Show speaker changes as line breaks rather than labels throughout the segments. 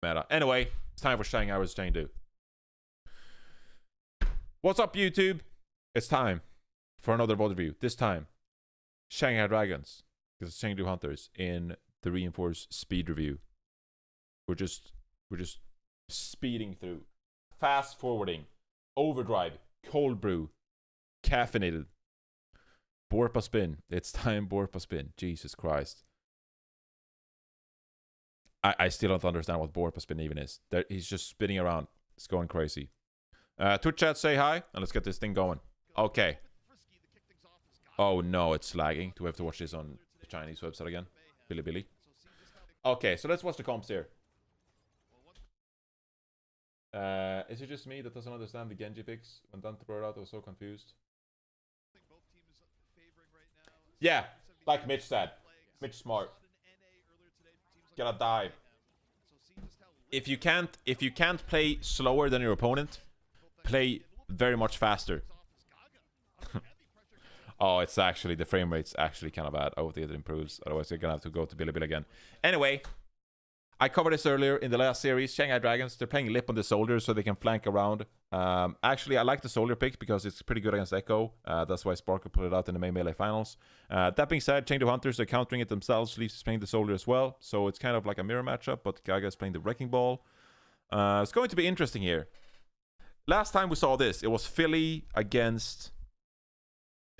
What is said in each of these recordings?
Meta. Anyway, it's time for Shanghai vs Chengdu. What's up, YouTube? It's time for another VOD review. This time, Shanghai Dragons versus Chengdu Hunters in the reinforced speed review. We're just speeding through, fast forwarding, overdrive, cold brew, caffeinated. Borpa spin. It's time Borpa spin. Jesus Christ. I still don't understand what Borpa spin even is. He's just spinning around. It's going crazy. Twitch chat, say hi, and let's get this thing going. Okay. Oh no, it's lagging. Do we have to watch this on the Chinese website again? Billy. Okay, so let's watch the comps here. Is it just me that doesn't understand the Genji picks? When Dante brought it out, I was so confused. Yeah, like Mitch said. Mitch smart. Gotta dive. If you can't play slower than your opponent, play very much faster. Oh, it's actually, the frame rate's actually kind of bad. I hope it improves. Otherwise, you're gonna have to go to Billy again. Anyway, I covered this earlier in the last series. Shanghai Dragons, they're playing Lip on the soldiers so they can flank around. Actually, I like the soldier pick because it's pretty good against Echo. That's why Sparker put it out in the main melee finals. That being said, Chengdu Hunters, they're countering it themselves. Leafs is playing the soldier as well. So it's kind of like a mirror matchup, but Gaga is playing the Wrecking Ball. It's going to be interesting here. Last time we saw this, it was Philly against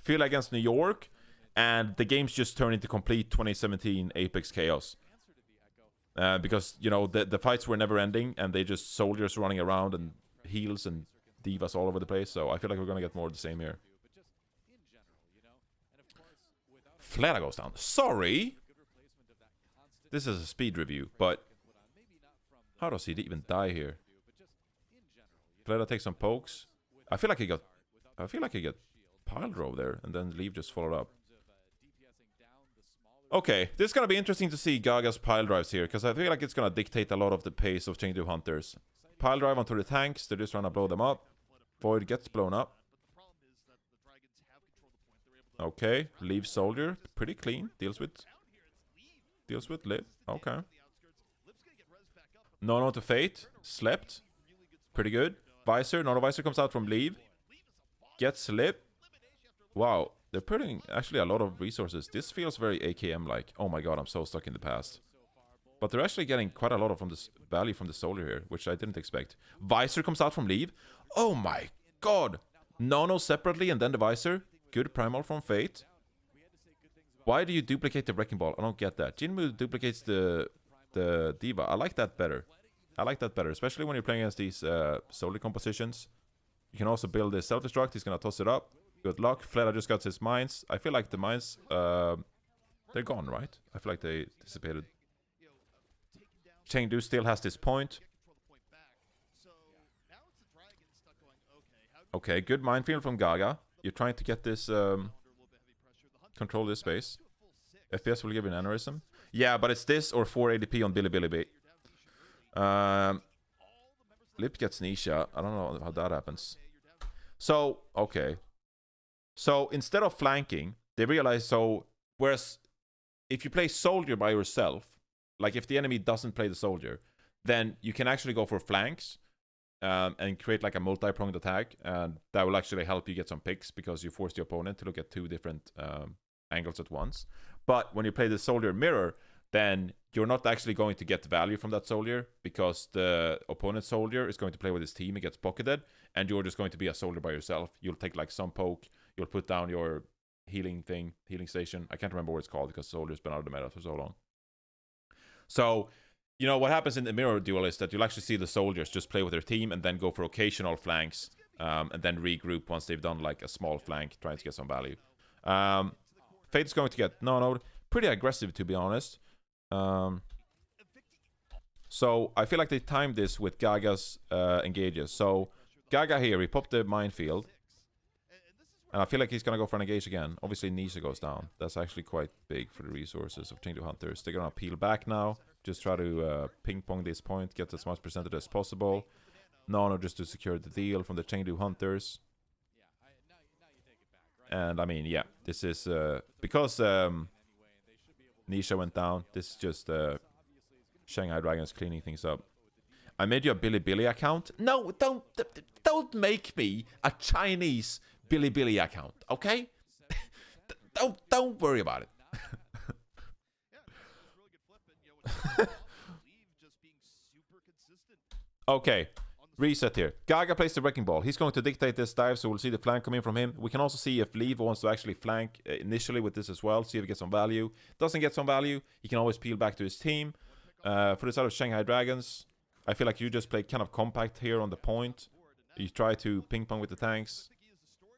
New York. And the games just turned into complete 2017 Apex chaos. Because, you know, the fights were never ending, and they just soldiers running around and heals and divas all over the place. So I feel like we're going to get more of the same here. Fleta goes down. Sorry! This is a speed review, but how does he even die here? Fleta takes some pokes. I feel like he got pile drove there, and then Leave just followed up. Okay, this is going to be interesting to see Gaga's pile drives here, because I feel like it's going to dictate a lot of the pace of Chengdu Hunters. Pile drive onto the tanks, they're just trying to blow them up. Void gets blown up. Okay, Leave soldier, pretty clean, deals with Lip, okay. No to Fate, slept, pretty good. Visor, Visor comes out from Leave. Gets Lip. Wow. They're putting actually a lot of resources. This feels very AKM-like. Oh my god, I'm so stuck in the past. But they're actually getting quite a lot of this value from the soldier here, which I didn't expect. Visor comes out from Leave. Oh my god. Nono separately and then the Visor. Good primal from Fate. Why do you duplicate the Wrecking Ball? I don't get that. Jinmu duplicates the Diva. I like that better. Especially when you're playing against these soldier compositions. You can also build a self-destruct. He's gonna toss it up. Good luck. Fleta just got his mines. I feel like the mines, they're gone, right? I feel like they dissipated. Chengdu still has this point. Okay, good minefield from Gaga. You're trying to get this, control this space. FPS will give you an aneurysm. Yeah, but it's this or 4 ADP on Billy. Lip gets Nisha. I don't know how that happens. So, okay. So, instead of flanking, they realize, whereas if you play soldier by yourself, like if the enemy doesn't play the soldier, then you can actually go for flanks and create like a multi-pronged attack, and that will actually help you get some picks because you force the opponent to look at 2 different angles at once. But when you play the soldier mirror, then you're not actually going to get value from that soldier because the opponent soldier is going to play with his team and gets pocketed, and you're just going to be a soldier by yourself. You'll take like some poke, you'll put down your healing station. I can't remember what it's called because soldier's been out of the meta for so long. So, you know, what happens in the mirror duel is that you'll actually see the soldiers just play with their team and then go for occasional flanks and then regroup once they've done like a small flank trying to get some value. Fate's going to get no, pretty aggressive to be honest. So I feel like they timed this with Gaga's engages. So Gaga here, he popped the minefield. And I feel like he's going to go for an engage again. Obviously, Nisha goes down. That's actually quite big for the resources of Chengdu Hunters. They're going to peel back now. Just try to ping-pong this point. Get as much percentage as possible. No, just to secure the deal from the Chengdu Hunters. And, I mean, yeah. This is... because Nisha went down, this is just Shanghai Dragons cleaning things up. I made you a Bilibili account. No, don't make me a Chinese Bilibili account, okay? don't worry about it. Okay, reset here. Gaga plays the wrecking ball. He's going to dictate this dive, so we'll see the flank coming from him. We can also see if Leave wants to actually flank initially with this as well, see if he gets some value. Doesn't get some value, he can always peel back to his team. For the side of Shanghai Dragons, I feel like you just play kind of compact here on the point. You try to ping pong with the tanks.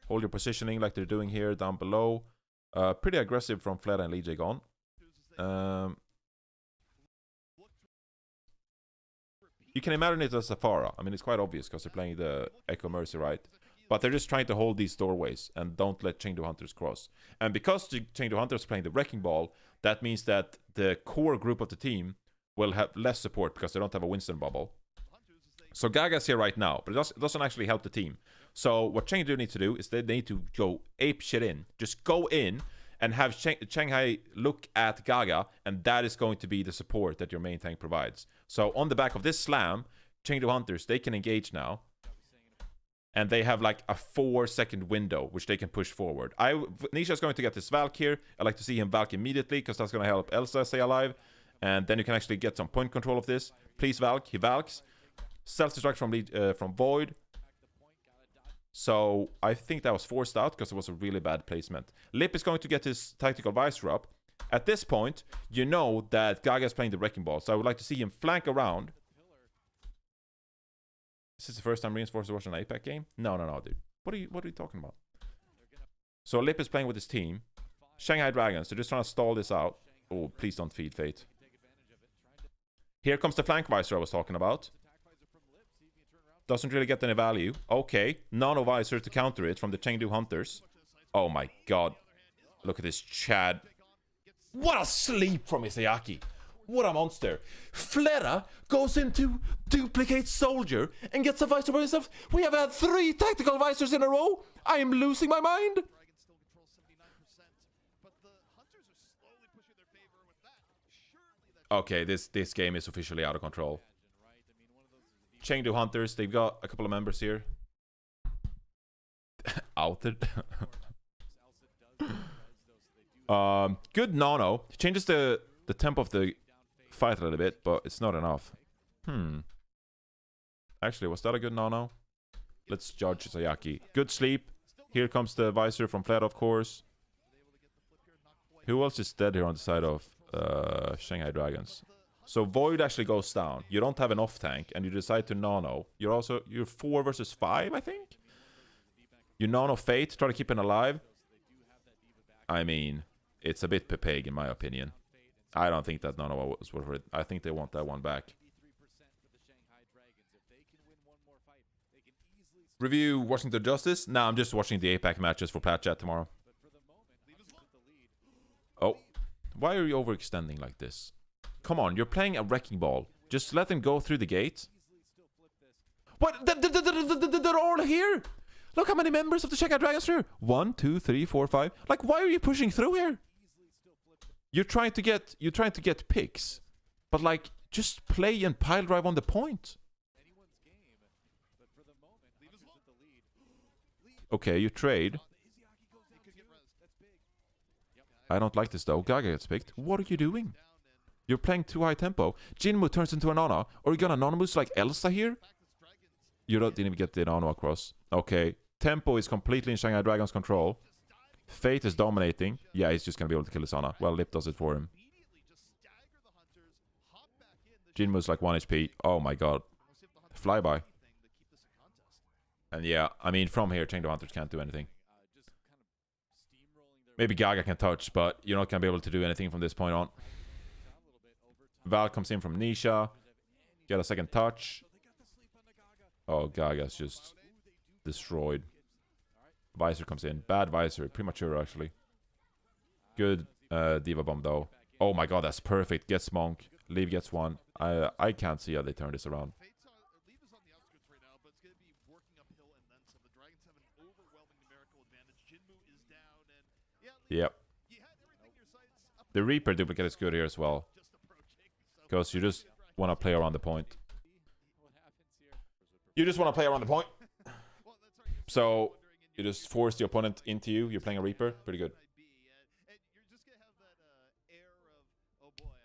Hold your positioning like they're doing here down below. Pretty aggressive from Fleta and Lee Jae-gon. You can imagine it as a Pharah. I mean, it's quite obvious because they're playing the Echo Mercy, right? But they're just trying to hold these doorways and don't let Chengdu Hunters cross. And because the Chengdu Hunters are playing the Wrecking Ball, that means that the core group of the team will have less support because they don't have a Winston bubble. So Gaga's here right now, but it doesn't actually help the team. So what Chengdu need to do is they need to go ape shit in. Just go in and have Shanghai look at Gaga, and that is going to be the support that your main tank provides. So on the back of this slam, Chengdu Hunters, they can engage now. And they have like a 4-second window, which they can push forward. Nisha's going to get this Valk here. I like to see him Valk immediately, because that's going to help Elsa stay alive. And then you can actually get some point control of this. Please Valk, he Valks. Self-destruct from Void. So I think that was forced out because it was a really bad placement. Lip is going to get his tactical visor up. At this point, you know that Gaga is playing the Wrecking Ball. So I would like to see him flank around. Is this the first time Reinforced watched an APAC game? No, dude. What are you talking about? So Lip is playing with his team. Shanghai Dragons, they're just trying to stall this out. Oh, please don't feed Fate. Here comes the flank visor I was talking about. Doesn't really get any value. Okay, Nano Visor to counter it from the Chengdu Hunters. Oh my god. Look at this Chad. What a sleep from Isayaki. What a monster. Flera goes into Duplicate Soldier and gets a visor by himself. We have had 3 tactical visors in a row. I am losing my mind. Okay, this game is officially out of control. Chengdu Hunters, they've got a couple of members here. Outed. Good Nano. Changes the tempo of the fight a little bit, but it's not enough. Actually, was that a good Nano? Let's judge Sayaki. Good sleep. Here comes the visor from Fled, of course. Who else is dead here on the side of Shanghai Dragons? So Void actually goes down. You don't have an off tank, and you decide to Nano. You're 4 versus 5, I think. You Nano Fate, try to keep him alive. I mean, it's a bit Pepeg in my opinion. I don't think that Nano was worth it. I think they want that one back. Review Washington Justice? Nah, I'm just watching the APAC matches for Pat Chat tomorrow. Oh, why are you overextending like this? Come on, you're playing a Wrecking Ball. Just let them go through the gate. What? They're all here! Look how many members of the Shanghai Dragons are here. 1, 2, 3, 4, 5. Like, why are you pushing through here? You're trying to get picks. But like, just play and pile drive on the point. Okay, you trade. I don't like this though. Gaga gets picked. What are you doing? You're playing too high tempo. Jinmu turns into an Ana. Are you gonna Anonymous like Elsa here? You didn't even get the Nano across. Okay. Tempo is completely in Shanghai Dragon's control. Fate is dominating. Yeah, he's just gonna be able to kill his Ana. Well, Lip does it for him. Jinmu's like 1 HP. Oh my god. Flyby. And yeah, I mean, from here, Chengdu Hunters can't do anything. Maybe Gaga can touch, but you're not gonna be able to do anything from this point on. Val comes in from Nisha. Get a second touch. Oh, Gaga's just destroyed. Visor comes in. Bad Visor. Premature, actually. Good Diva Bomb, though. Oh my god, that's perfect. Gets Monk. Leave gets 1. I can't see how they turn this around. Yep. The Reaper duplicate is good here as well. Because you just want to play around the point. You just want to play around the point. So you just force the opponent into you. You're playing a Reaper. Pretty good.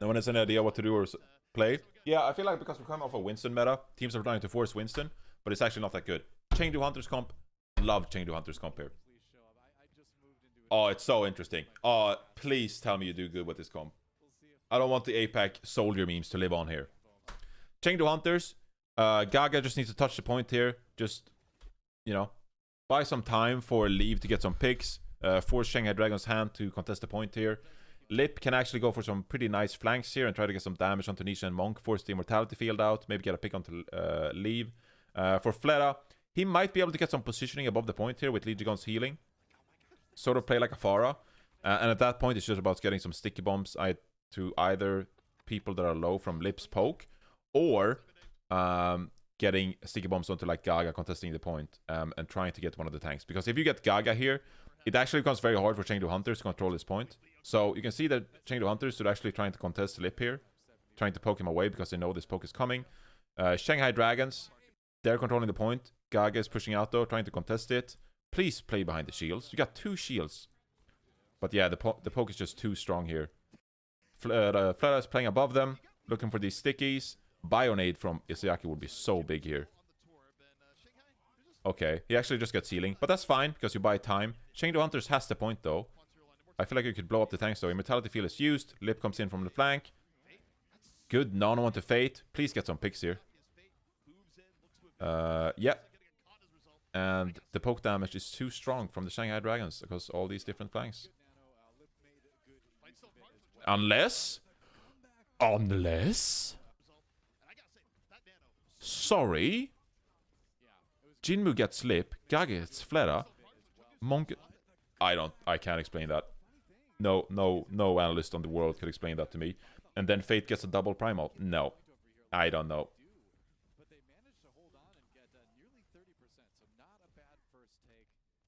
No one has any idea what to do or play. Yeah, I feel like because we're coming off a Winston meta, teams are trying to force Winston, but it's actually not that good. Chengdu Hunters comp. Love Chengdu Hunters comp here. Oh, it's so interesting. Oh, please tell me you do good with this comp. I don't want the APAC soldier memes to live on here. Chengdu Hunters. Gaga just needs to touch the point here. Just, you know, buy some time for Leave to get some picks. Force Shanghai Dragon's hand to contest the point here. Lip can actually go for some pretty nice flanks here and try to get some damage onto Nisha and Monk. Force the Immortality field out. Maybe get a pick onto Leave. For Flera, he might be able to get some positioning above the point here with Legigon's healing. Sort of play like a Pharah. And at that point, it's just about getting some sticky bombs to either people that are low from Lip's poke, or getting sticky bombs onto like Gaga contesting the point, and trying to get one of the tanks. Because if you get Gaga here, it actually becomes very hard for Chengdu Hunters to control this point. So you can see that Chengdu Hunters are actually trying to contest Lip here, trying to poke him away because they know this poke is coming. Shanghai Dragons, they're controlling the point. Gaga is pushing out though, trying to contest it. Please play behind the shields. You got 2 shields. But yeah, the poke is just too strong here. Flera is playing above them, looking for these stickies. Bionade from Izayaki would be so big here. Okay, he actually just gets healing, but that's fine because you buy time. Chengdu Hunters has the point though. I feel like you could blow up the tanks though. Immortality field is used. Lip comes in from the flank. Good nano onto Fate. Please get some picks here. Yeah. And the poke damage is too strong from the Shanghai Dragons because all these different flanks. Unless... Sorry? Jinmu gets Lip, Gaga gets Flera, Monk... I can't explain that. No analyst on the world could explain that to me. And then Fate gets a double primal. No. I don't know.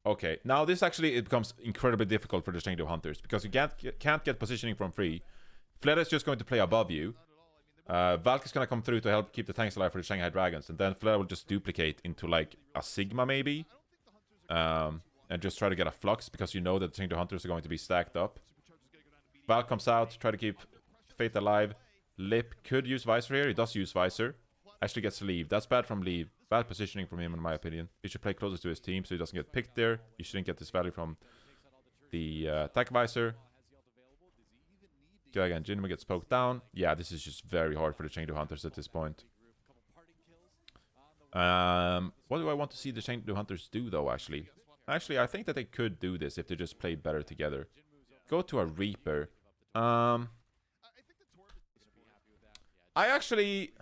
Okay, now this actually, it becomes incredibly difficult for the Chengdu Hunters, because you can't get positioning from free. Flera is just going to play above you. Valk is going to come through to help keep the tanks alive for the Shanghai Dragons, and then Flera will just duplicate into like a Sigma maybe. And just try to get a Flux, because you know that the Chengdu Hunters are going to be stacked up. Valk comes out, try to keep Fate alive. Lip could use Visor here, he does use Visor. Actually gets Leave, that's bad from Leave. Bad positioning from him, in my opinion. He should play closer to his team so he doesn't get picked there. He shouldn't get this value from the attack visor. Okay, again, Jinmu gets poked down. Yeah, this is just very hard for the Chengdu Hunters at this point. What do I want to see the Chengdu Hunters do, though, actually? Actually, I think that they could do this if they just play better together. Go to a Reaper. I actually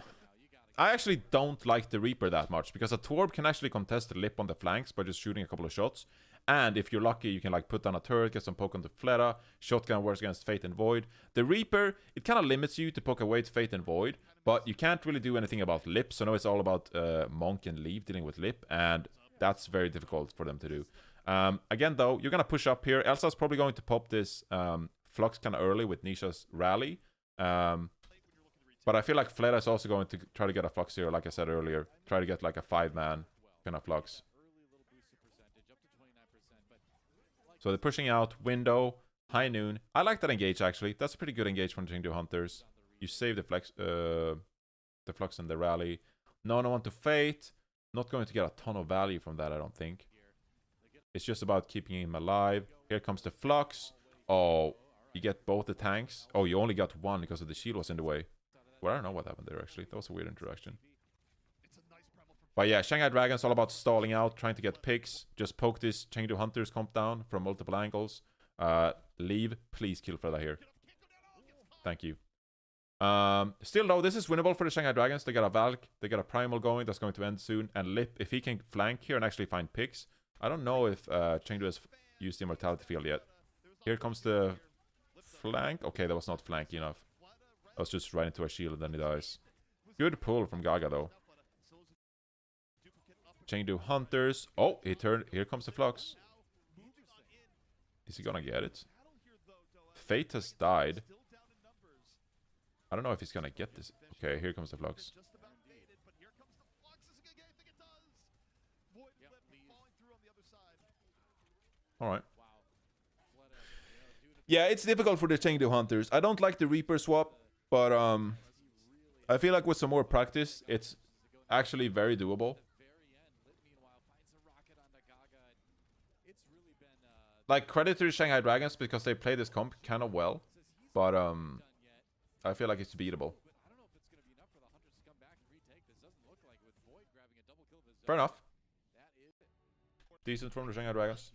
don't like the Reaper that much, because a Torb can actually contest the Lip on the flanks by just shooting a couple of shots. And if you're lucky, you can like put down a turret, get some poke on the Flera. Shotgun works against Fate and Void. The Reaper, it kind of limits you to poke away to Fate and Void, but you can't really do anything about Lip. So now it's all about Monk and Leave dealing with Lip, and that's very difficult for them to do. Again, though, you're going to push up here. Elsa's probably going to pop this Flux kind of early with Nisha's rally. But I feel like Flera is also going to try to get a Flux here, like I said earlier. Try to get like a 5-man kind of Flux. So they're pushing out Window, High Noon. I like that engage, actually. That's a pretty good engage from Chengdu Hunters. You save the Flux and the rally. No one to Fate. Not going to get a ton of value from that, I don't think. It's just about keeping him alive. Here comes the Flux. Oh, you get both the tanks. Oh, you only got one because of the shield was in the way. Well, I don't know what happened there, actually. That was a weird interaction. But yeah, Shanghai Dragon's all about stalling out, trying to get picks. Just poke this Chengdu Hunters comp down from multiple angles. Leave. Please kill Freda here. Thank you. Still, though, this is winnable for the Shanghai Dragons. They got a Valk. They got a Primal going. That's going to end soon. And Lip, if he can flank here and actually find picks. I don't know if Chengdu has used the Immortality field yet. Here comes the flank. Okay, that was not flanky enough. I was just right into a shield and then he dies. Good pull from Gaga, though. Chengdu Hunters. Oh, he turned. Here comes the Flux. Is he gonna get it? Fate has died. I don't know if he's gonna get this. Okay, here comes the Flux. All right. Yeah, it's difficult for the Chengdu Hunters. I don't like the Reaper swap, but I feel like with some more practice, it's actually very doable. Like, credit to the Shanghai Dragons because they play this comp kind of well, but I feel like it's beatable. Fair enough. Decent from the Shanghai Dragons.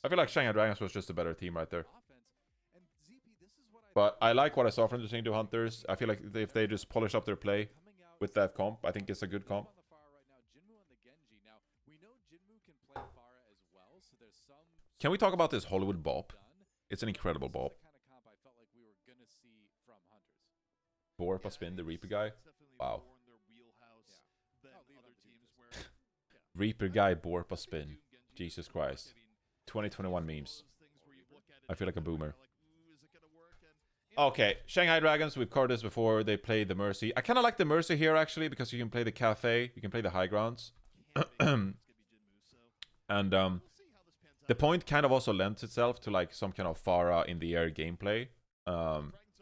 I feel like Shanghai Dragons was just a better team right there. But I like what I saw from the Chengdu Hunters. I feel like if they just polish up their play with that comp, I think it's a good comp. Can we talk about this Hollywood bop? It's an incredible bop. Borpa spin, the Reaper guy. Wow. Reaper guy, Borpa spin. Jesus Christ. 2021 memes. I feel like a boomer. Okay, Shanghai Dragons, we've covered this before. They play the Mercy. I kind of like the Mercy here, actually, because you can play the Cafe. You can play the High Grounds. And the point kind of also lends itself to like some kind of Pharah in the air gameplay.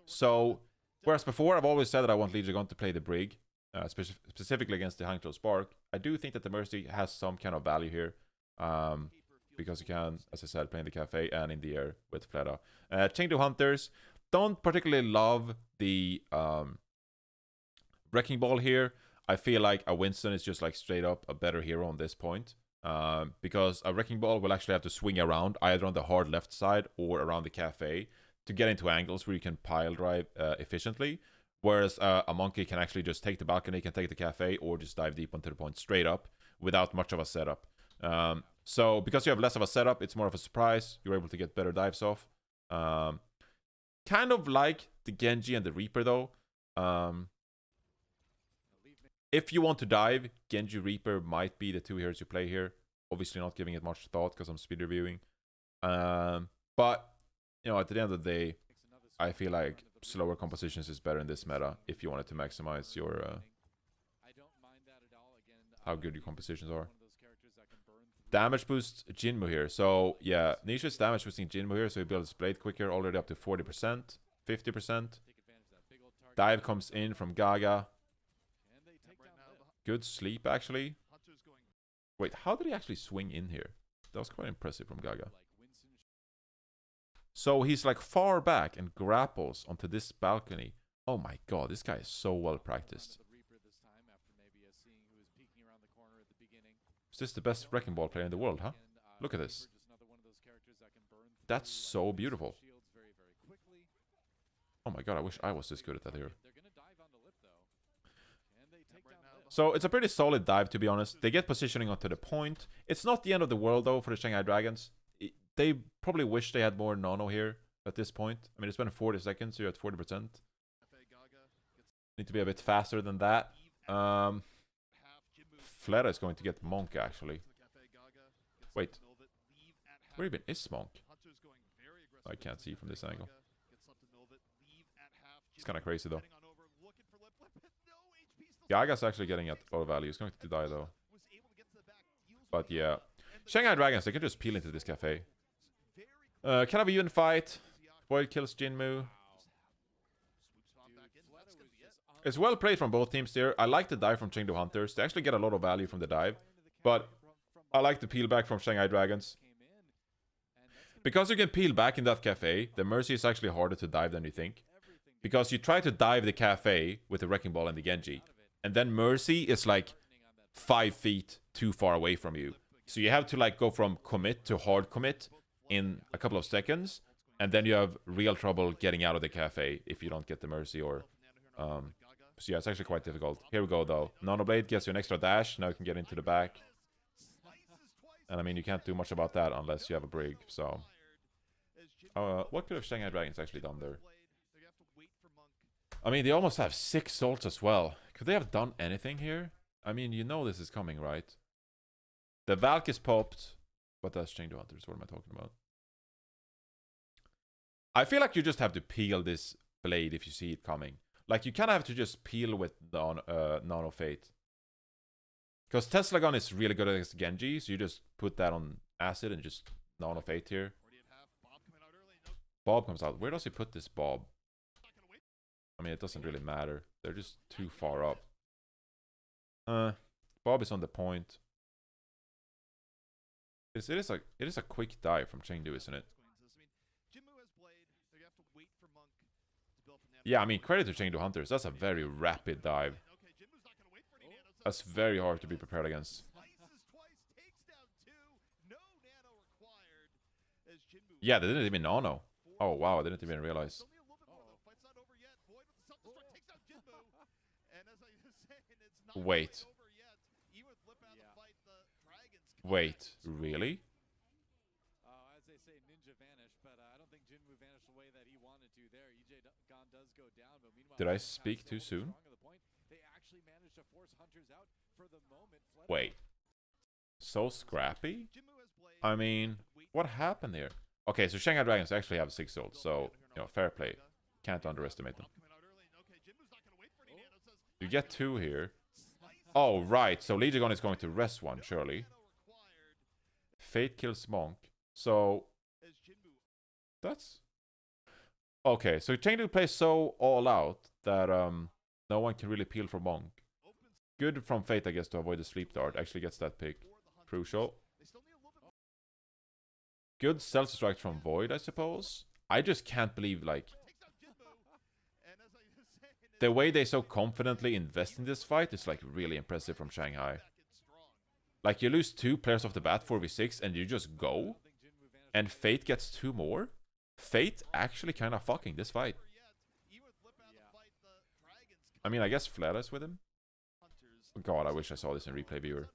So, whereas before I've always said that I want Legion to play the Brig, specifically against the Hangzhou Spark, I do think that the Mercy has some kind of value here. Because you can, as I said, play in the Cafe and in the air with Fleta. Chengdu Hunters don't particularly love the Wrecking Ball here. I feel like a Winston is just like straight up a better hero on this point. Because a Wrecking Ball will actually have to swing around either on the hard left side or around the Cafe to get into angles where you can pile drive efficiently. Whereas a Monkey can actually just take the balcony, can take the Cafe, or just dive deep onto the point straight up without much of a setup. So because you have less of a setup, it's more of a surprise. You're able to get better dives off. Kind of like the Genji and the Reaper though. If you want to dive, Genji Reaper might be the two heroes you play here. Obviously not giving it much thought because I'm speed reviewing. But, you know, at the end of the day, I feel like slower compositions is better in this meta if you wanted to maximize your... how good your compositions are. Damage boost Jinmu here. So, yeah, Nisha's damage boosting Jinmu here, so he builds Blade quicker, already up to 40%, 50%. Dive comes in from Gaga. Good sleep, actually. Wait, how did he actually swing in here? That was quite impressive from Gaga. So he's like far back and grapples onto this balcony. Oh my god, this guy is so well practiced. Is this the best Wrecking Ball player in the world, huh? Look at this. That's so beautiful. Oh my god, I wish I was this good at that here. So it's a pretty solid dive, to be honest. They get positioning onto the point. It's not the end of the world, though, for the Shanghai Dragons. They probably wish they had more Nano here at this point. I mean, it's been 40 seconds, so you're at 40%. Need to be a bit faster than that. Fleta is going to get Monk, actually. Wait. Where even is Monk? I can't see from this angle. It's kind of crazy, though. Gaga's actually getting at a lot of value. He's going to die, though. But, yeah. Shanghai Dragons, they can just peel into this Cafe. Kind of even fight. Void kills Jinmu. It's well played from both teams there. I like the dive from Chengdu Hunters. They actually get a lot of value from the dive. But I like the peel back from Shanghai Dragons. Because you can peel back in that Cafe, the Mercy is actually harder to dive than you think. Because you try to dive the Cafe with the Wrecking Ball and the Genji. And then Mercy is like 5 feet too far away from you. So you have to like go from commit to hard commit in a couple of seconds. And then you have real trouble getting out of the Cafe if you don't get the Mercy or... So yeah, it's actually quite difficult. Here we go, though. Nano Blade gets you an extra dash. Now you can get into the back. And I mean, you can't do much about that unless you have a Brig, so... what could have Shanghai Dragons actually done there? I mean, they almost have 6 salts as well. Could they have done anything here? I mean, you know this is coming, right? The Valk is popped. But that's Chengdu Hunters. What am I talking about? I feel like you just have to peel this blade if you see it coming. Like, you kind of have to just peel with Nano Fate. Because Tesla Gun is really good against Genji, so you just put that on Acid and just Nano Fate here. Bob comes out. Where does he put this Bob? I mean, it doesn't really matter. They're just too far up. Bob is on the point. It is a quick dive from Chengdu, isn't it? Yeah, I mean, credit to Chengdu Hunters. That's a very rapid dive. That's very hard to be prepared against. Yeah, they didn't even nano. Oh, wow, I didn't even realize. Wait. Wait, really?
As they say, Ninja vanished, but I don't think Jinwoo vanished the way that he wanted to there. Gon does go down, but meanwhile,
Did I speak too soon?
They actually managed to force Hunters out for the moment.
Wait. So scrappy? I mean, what happened here? Okay, so Shanghai Dragons actually have 6 ults, so, you know, fair play. Can't underestimate them. You get 2 here. Oh, right, so Legion is going to rest 1, surely. Fate kills Monk. So that's okay. So Chengdu plays so all out that no one can really peel for Monk. Good from Fate, I guess, to avoid the sleep dart. Actually gets that pick. Crucial. Good self-destruct from Void, I suppose. I just can't believe, like, the way they so confidently invest in this fight is, like, really impressive from Shanghai. Like, you lose 2 players off the bat, 4v6, and you just go? And Fate gets 2 more? Fate actually kind of fucking this fight. I mean, I guess Flera's with him? God, I wish I saw this in replay viewer.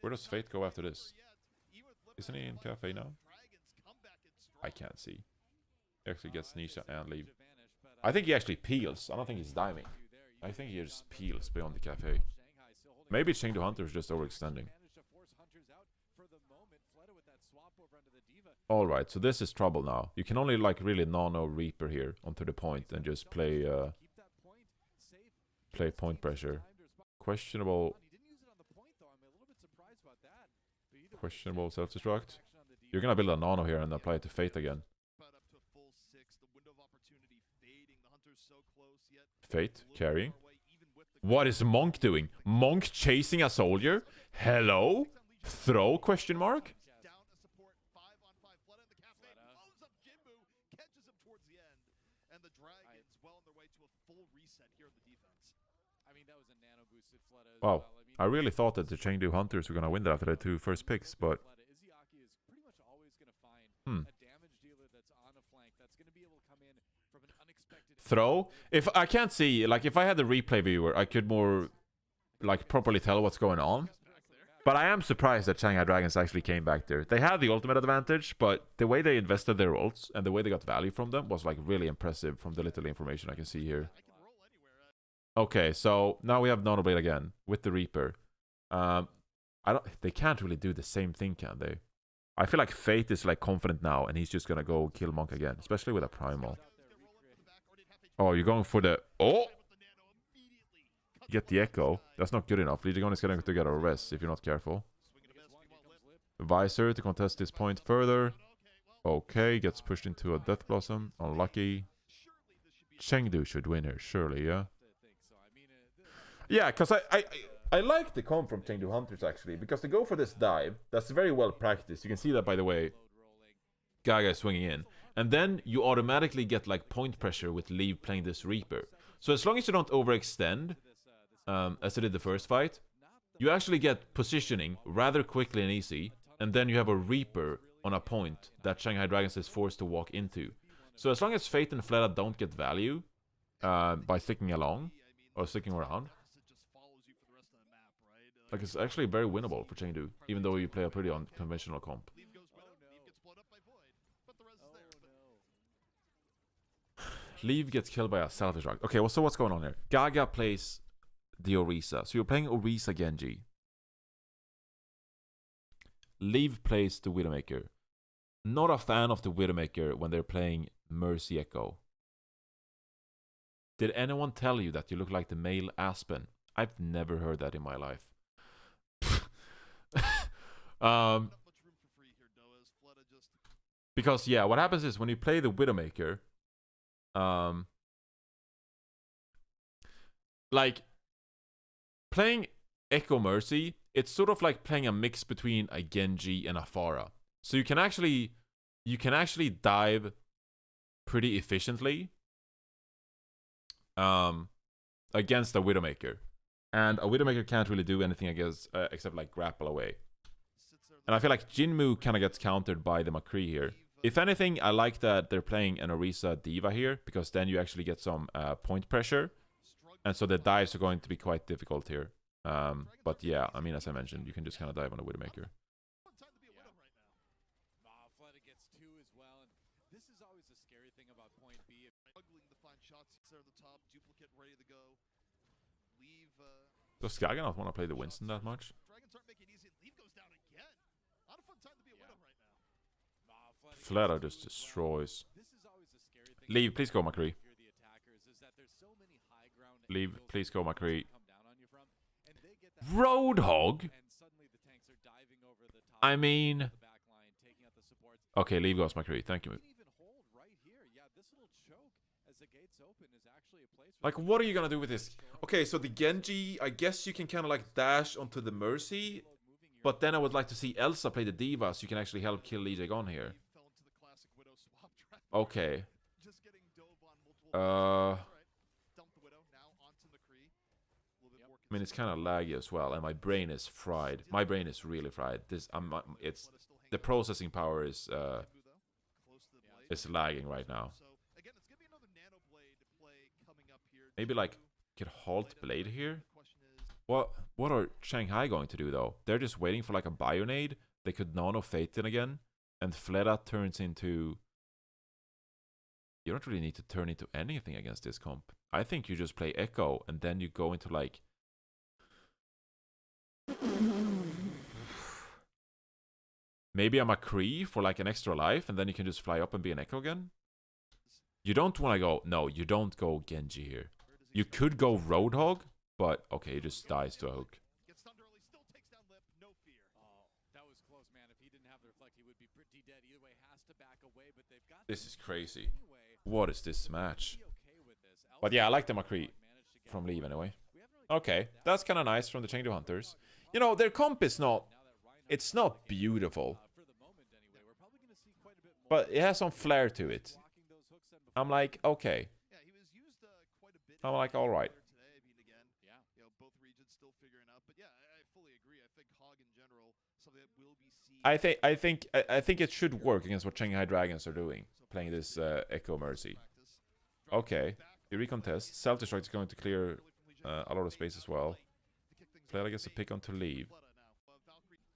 Where does Fate go after this? Isn't he in Cafe now? I can't see. He actually gets Nisha and leave. I think he actually peels. I don't think he's diving. I think he just peels beyond the cafe. Maybe Chengdu Hunter is just overextending. Alright, so this is trouble now. You can only, like, really nano Reaper here onto the point and just play point pressure. Questionable self-destruct. You're gonna build a nano here and apply it to Fate again. Fate, carrying. What is Monk doing? Monk chasing a soldier? Hello? Throw, question mark? Wow, I really thought that the Chengdu Hunters were gonna win that after the 2 first picks, but... Throw? If I can't see, like, if I had the replay viewer, I could more, like, properly tell what's going on. But I am surprised that Shanghai Dragons actually came back there. They had the ultimate advantage, but the way they invested their ults and the way they got value from them was, like, really impressive from the little information I can see here. Okay, so now we have Nonoblade again with the Reaper. They can't really do the same thing, can they? I feel like Fate is, like, confident now, and he's just gonna go kill Monk again, especially with a Primal. Oh, you're going for the... Oh! Get the Echo. That's not good enough. Legion is going to get a res if you're not careful. Visor to contest this point further. Okay, gets pushed into a Death Blossom. Unlucky. Chengdu should win here, surely, yeah? Yeah, because I like the comp from Chengdu Hunters, actually, because they go for this dive. That's very well practiced. You can see that, by the way. Gaga is swinging in. And then you automatically get, like, point pressure with Leave playing this Reaper. So as long as you don't overextend, as I did the first fight, you actually get positioning rather quickly and easy. And then you have a Reaper on a point that Shanghai Dragons is forced to walk into. So as long as Fate and Fleta don't get value by sticking along, or sticking around, like, it's actually very winnable for Chengdu, even though you play a pretty unconventional comp. Leave gets killed by a selfish rock. Okay, well, so what's going on here? Gaga plays the Orisa. So you're playing Orisa Genji. Leave plays the Widowmaker. Not a fan of the Widowmaker when they're playing Mercy Echo. Did anyone tell you that you look like the male Aspen? I've never heard that in my life. Because yeah, what happens is when you play the Widowmaker, like playing Echo Mercy, it's sort of like playing a mix between a Genji and a Pharah. So you can actually dive pretty efficiently against a Widowmaker. And a Widowmaker can't really do anything against except like grapple away. And I feel like Jinmu kind of gets countered by the McCree here. If anything, I like that they're playing an Orisa Diva here, because then you actually get some point pressure. And so the dives are going to be quite difficult here. But yeah, I mean, as I mentioned, you can just kind of dive on a Widowmaker. Does Skaga not want to play the Winston that much? Fleta just destroys. Leave, please go, McCree. Leave, please go, McCree. Roadhog? I mean... Okay, leave goes McCree. Thank you. Like, what are you gonna do with this? Okay, so the Genji, I guess you can kind of like dash onto the Mercy. But then I would like to see Elsa play the Diva so you can actually help kill Lee Jae-gon here. Okay. I mean, it's kind of laggy as well, and my brain is fried. My brain is really fried. It's the processing power is lagging right now. Maybe like get Halt Blade here. What are Shanghai going to do though? They're just waiting for like a Bionade. They could Nano Phaeton again, and Fleta turns into. You don't really need to turn into anything against this comp. I think you just play Echo, and then you go into like... Maybe a McCree for like an extra life, and then you can just fly up and be an Echo again? You don't want to go... No, you don't go Genji here. You could go Roadhog, but okay, he just dies to a hook. This is crazy. What is this match? But yeah, I like the McCree from Leave anyway. Okay, that's kind of nice from the Chengdu Hunters. You know, their comp is not... It's not beautiful. But it has some flair to it. I'm like, okay. I'm like, alright. I think it should work against what Shanghai Dragons are doing. Playing this Echo Mercy. Okay. You recontest. Self-destruct is going to clear a lot of space as well. Fleta gets a pick on to leave.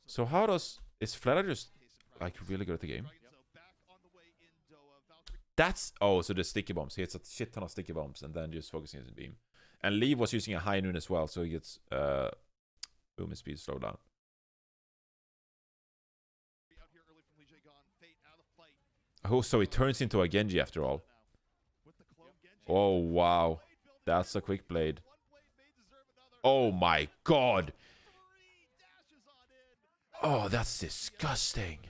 So how does... Is Fleta just like really good at the game? That's... Oh, so the sticky bombs. He hits a shit ton of sticky bombs and then just focusing his beam. And Leave was using a high noon as well, so he gets movement speed slowed down. Oh, so he turns into a Genji after all. Oh, wow. That's a quick blade. Oh my god. Oh, that's disgusting.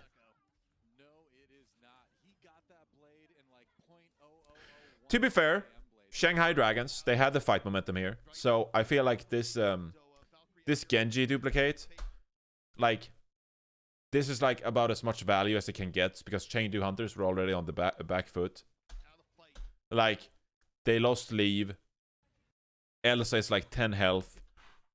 To be fair, Shanghai Dragons, they had the fight momentum here. So I feel like this this Genji duplicate, like, this is like about as much value as it can get, because Chengdu Hunters were already on the back foot. Like, they lost Leave. Elsa is like 10 health.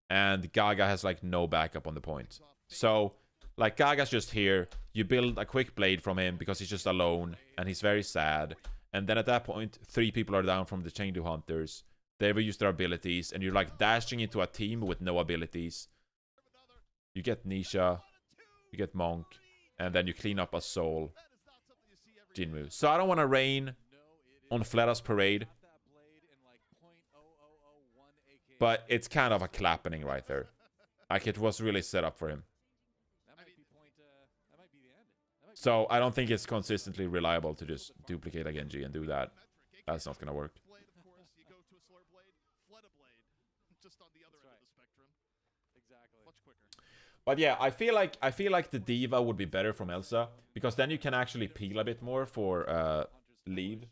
And Gaga has like no backup on the point. So, like, Gaga's just here. You build a quick blade from him because he's just alone. And he's very sad. And then at that point, 3 people are down from the Chengdu Hunters. They ever use their abilities. And you're like dashing into a team with no abilities. You get Nisha. You get Monk. And then you clean up a soul. Jinmu. So I don't want to rain on Fleta's parade. But it's kind of a clapping right there. Like, it was really set up for him. So I don't think it's consistently reliable to just duplicate a Genji and do that. That's not gonna work.
Blade, of course, you go to a slower blade, fled a blade, just on the other end of the spectrum. Exactly. Much quicker.
But yeah, I feel like the Diva would be better from Elsa because then you can actually peel a bit more for leave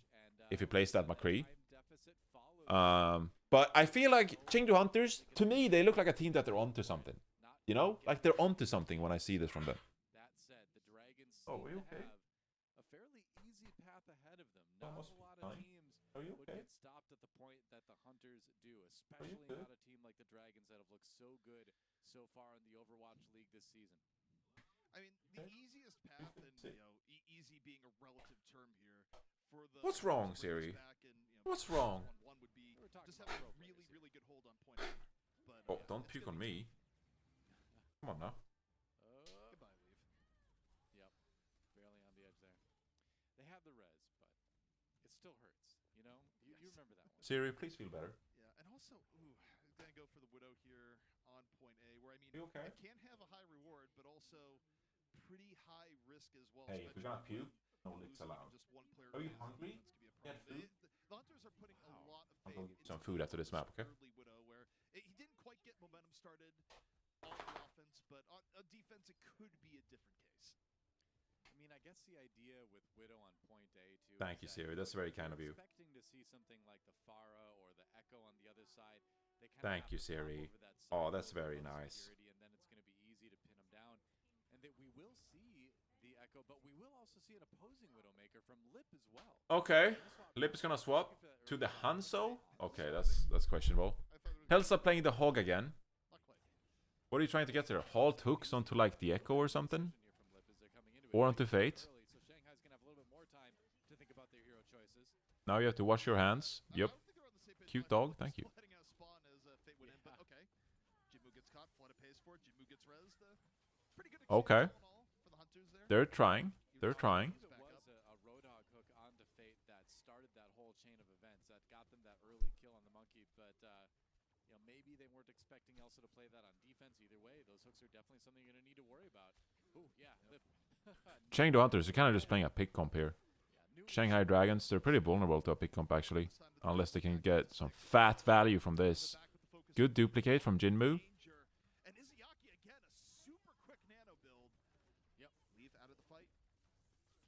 if you place that McCree. But I feel like Chengdu Hunters, to me, they look like a team that they're onto something. You know, like they're onto something when I see this from them.
That said, the Dragons
Oh, are you okay?
have a fairly easy path ahead of them. Not
Almost
a lot
fine.
of teams
Are you
would
okay?
get stopped at the point that the Hunters do, especially
good?
not a team like the Dragons that have looked so good so far in the Overwatch League this season. I mean, the easiest path, and easy being a relative term here, for the
What's wrong, Siri? What's wrong?
Would be just having a really, really good hold on point. But
Oh, don't puke on me. Come on now.
goodbye, Leave. Yep, barely on the edge there. They have the res, but it still hurts. You know, you remember that one.
Siri, please feel better.
Yeah, and also, I'm gonna go for the Widow here on point A, where I mean,
You okay?
it can have a high reward, but also pretty high risk as well.
Hey, if you're gonna puke, no licks
losing
allowed.
just one player
Are you
base
hungry?
defense can be a
Get
problem.
food?
The Hunters are putting a lot of
I'm
faith
gonna get
into
some food after this map, okay?
early Widow, where he didn't quite get momentum started on the offense, but on defense it could be a different case. I mean, I guess the idea with Widow on point A too.
Thank you, Siri. That's very kind of you.
Expecting to see something like the Pharah or the Echo on the other side. They kind
Thank you, Siri. Oh, that's very nice.
And then it's going to be easy to pin them down. And that we will see the Echo, but we will also see an opposing Widowmaker from Lip as well.
Okay. Lip is gonna swap to the Hanzo. Okay, that's questionable. Helsa playing the Hog again. What are you trying to get there? Halt hooks onto like the Echo or something? Or onto Fate?
So Shanghai's going to have a little bit more time to think about their hero choices.
Now you have to wash your hands. Yep. Cute dog, thank you.
Letting out spawn as Fate went in, but okay. Jinmu gets caught, Flooded pays for it, Jinmu gets rezzed. Pretty good
Okay.
exchange all in all for the Hunters there.
They're trying. They're trying.
It was a Roadhog hook onto Fate that started that whole chain of events that got them that early kill on the monkey, but you know, maybe they weren't expecting Elsa to play that on defense either way. Those hooks are definitely something you're going to need to worry about. Ooh, yeah, Lip.
Chengdu Hunters, you're kind of just playing a pick comp here. Shanghai Dragons, they're pretty vulnerable to a pick comp actually. Unless they can get some fat value from this. Good duplicate from Jinmu.
And Izayaki again, a super quick nano build. Yep, Leave out of the fight.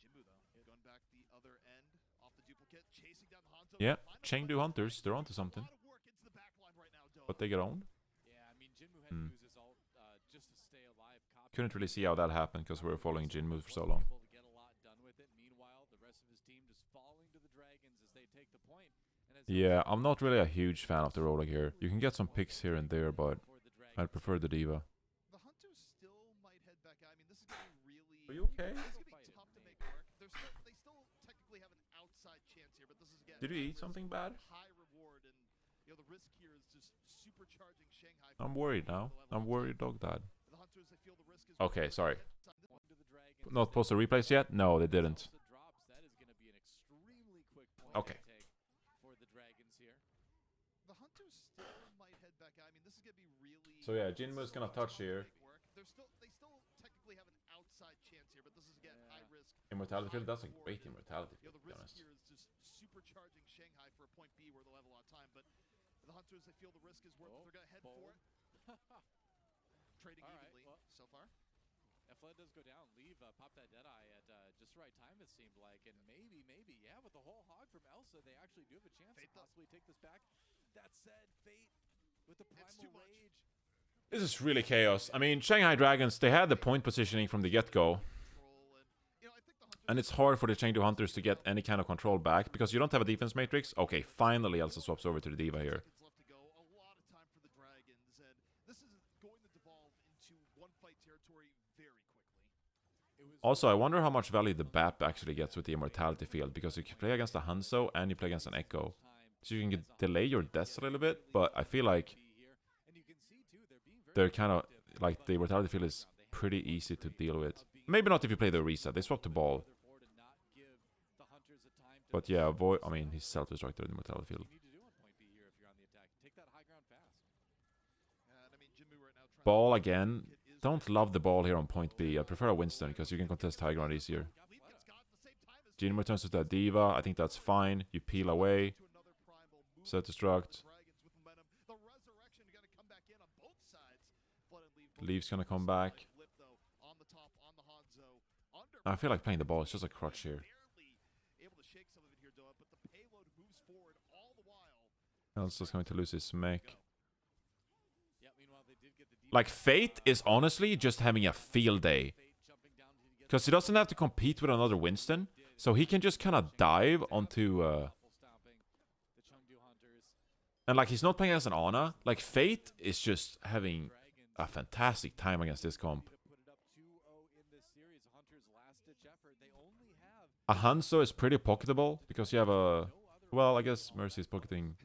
Jinmu though, going back the other end off the duplicate, chasing down the Hanzo.
Yeah, Chengdu Hunters, they're onto something. But they get owned.
Yeah, I mean, Jinmu had to use his ult just to stay alive.
Couldn't really see how that happened because we were following Jinmu for so long.
Able to get a lot done with it. Meanwhile, the rest of his team just falling to the Dragons as they take the point. And as
Yeah, I'm not really a huge fan of the Rolag here. You can get some picks here and there, but I'd prefer the Diva.
the Hunters still might head back out. I mean, this is going to be really...
Are you okay?
This is going to be tough to make work. They still technically have an outside chance here, but this is, again...
Did you eat something bad?
High reward, and you know, the risk here is just supercharging Shanghai.
I'm worried now. I'm worried, dog dad.
The Hunters, they feel the risk is
Okay, sorry.
to the Dragons.
Not post the replays yet? No, they didn't.
Elsa drops. That is going to be an extremely quick point
Okay.
to take for the Dragons here. The Hunters still might head back out. I mean, this is going to be really...
So yeah, Jinmu's gonna touch here.
They still technically have an outside chance here, but this is, again, high risk.
Immortality field, that's a great immortality
You know,
field,
the
to be
risk
honest.
here is just supercharging Shanghai for a point B where they'll have a lot of time, but the Hunters, they feel the risk is worth it. They're going to head for it. Trading evenly so far. Fled does go down. Leave, pop that Deadeye at just the right time, it seemed like. And maybe, yeah, with the whole hog from Elsa, they actually do have a chance to possibly take this back. That said, Fate with the primal rage.
This is really chaos. I mean, Shanghai Dragons, they had the point positioning from the get-go. And it's hard for the Chengdu Hunters to get any kind of control back because you don't have a defense matrix. Okay, finally Elsa swaps over to the Diva here.
Left to go. A lot of time for the Dragons, and this is going to devolve into one-fight territory very quickly.
Also, I wonder how much value the BAP actually gets with the Immortality field because you can play against a Hanzo and you play against an Echo. So you can delay your deaths a little bit, but I feel like they're kind of like the Immortality field is pretty easy to deal with. Maybe not if you play the reset. They swap the ball. But yeah, I mean, he's self-destructed in the Immortality field. Ball again. don't love the ball here on point B. I prefer a Winston because you can contest high ground easier. Gene returns to that Diva. I think that's fine. You peel away. Set destruct. Leaf's gonna come back. I feel like playing the ball. It's just a crutch here. Elsa's going to lose his mech. Like, Fate is honestly just having a field day. Because he doesn't have to compete with another Winston. So he can just kind of dive onto... And, like, he's not playing as an Ana. Like, Fate is just having a fantastic time against this comp. A Hanzo is pretty pocketable. Because you have a... Well, I guess Mercy is pocketing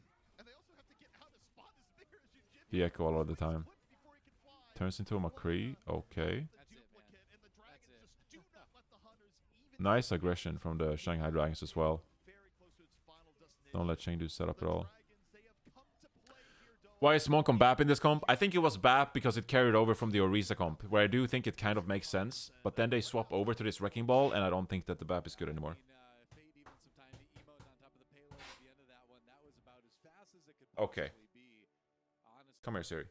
the Echo a lot of the time. Turns into a McCree. Okay. Nice aggression from the Shanghai Dragons as well. Don't let Chengdu set up at all. Why is Monk on BAP in this comp? I think it was BAP because it carried over from the Orisa comp, where I do think it kind of makes sense. But then they swap over to this Wrecking Ball, and I don't think that the BAP is good anymore. Okay. Come here, Siri.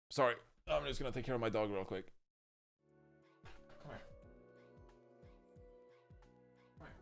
Sorry, I'm just gonna take care of my dog real quick. Come here. Come here.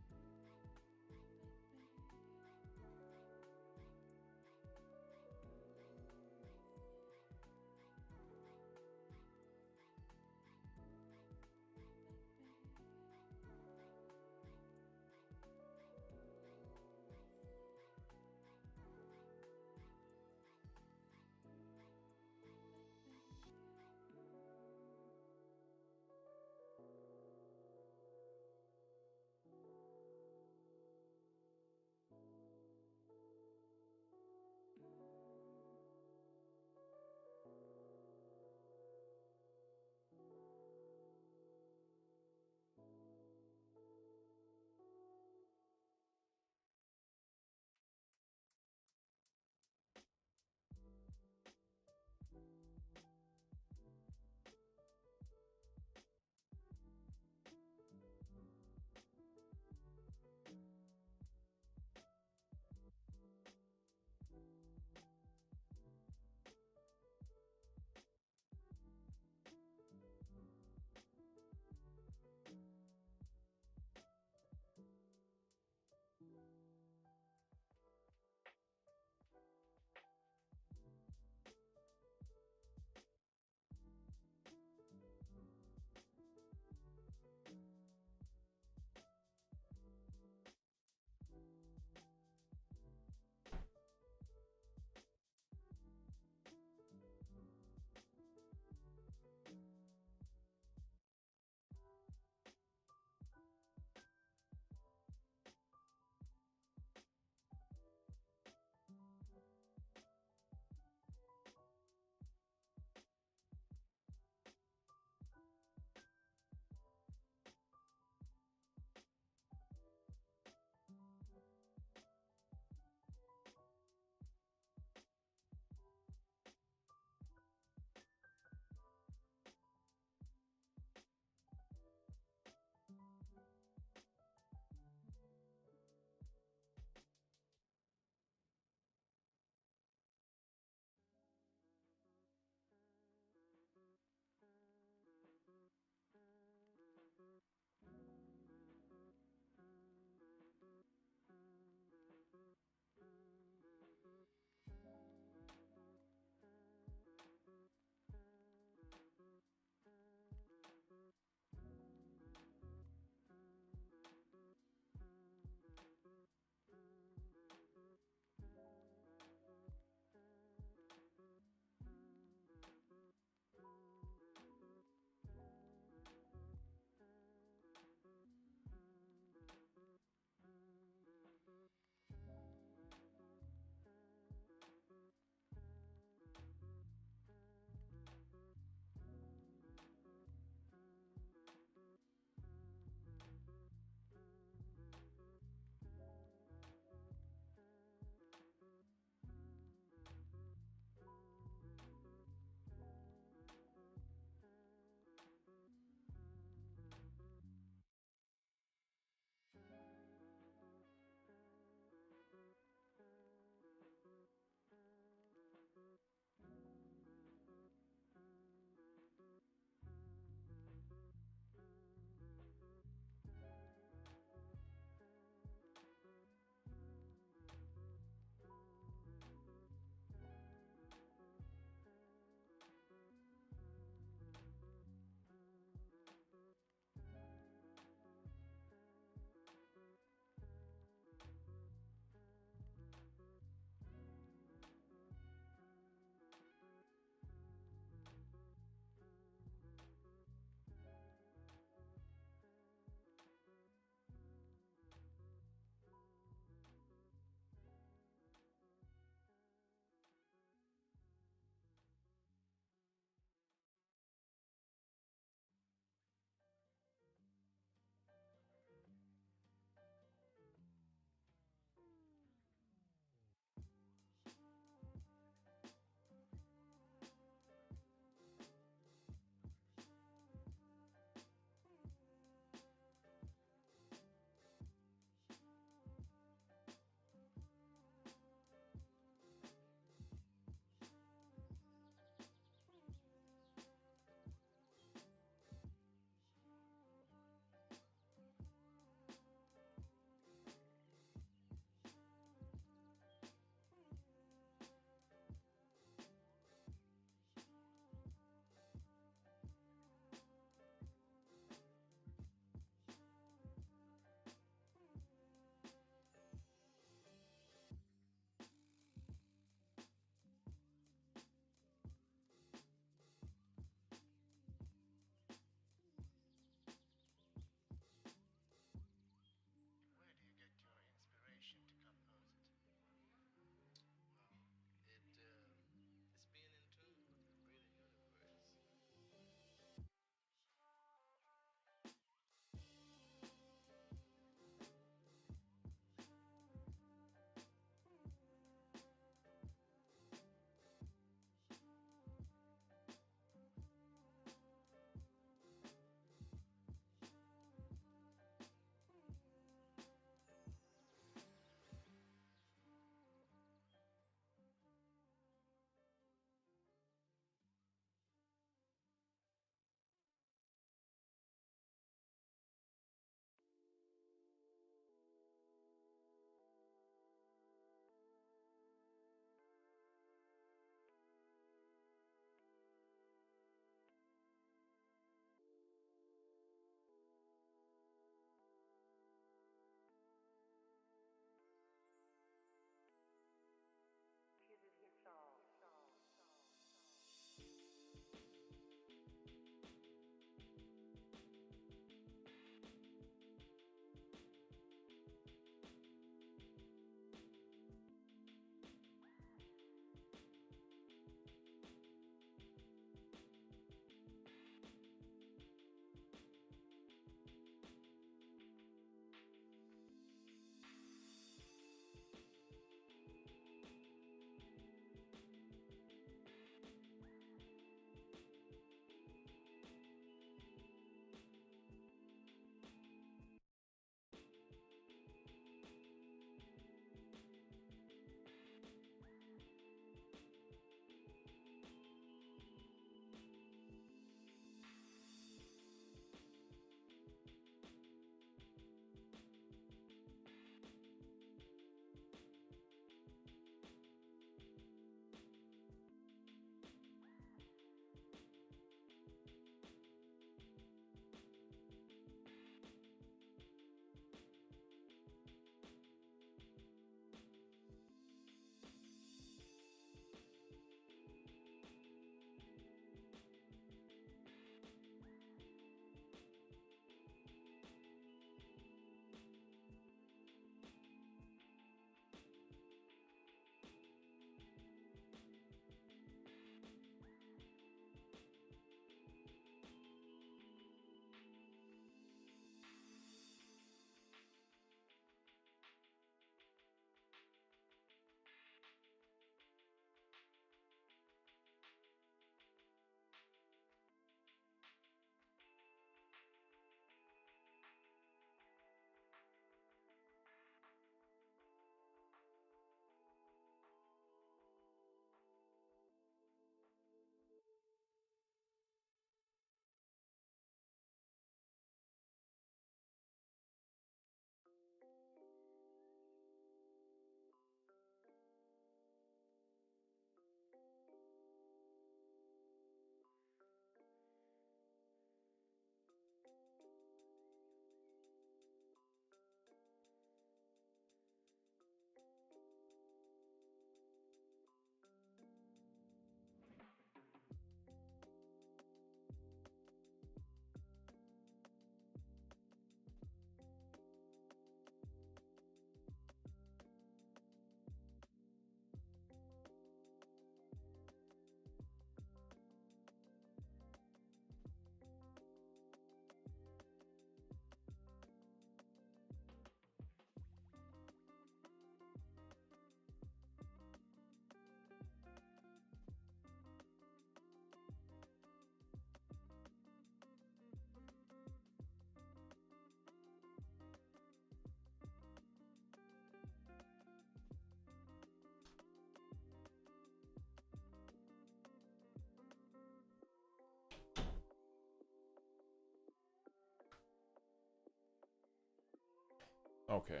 Okay.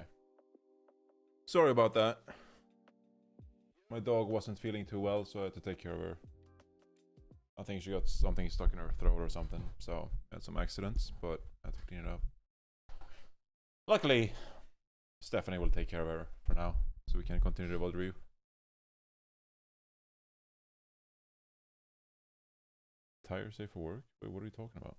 Sorry about that. My dog wasn't feeling too well, so I had to take care of her. I think she got something stuck in her throat or something, so had some accidents, but I had to clean it up. Luckily, Stephanie will take care of her for now, so we can continue the VOD review. Tire safe for work? Wait, what are you talking about?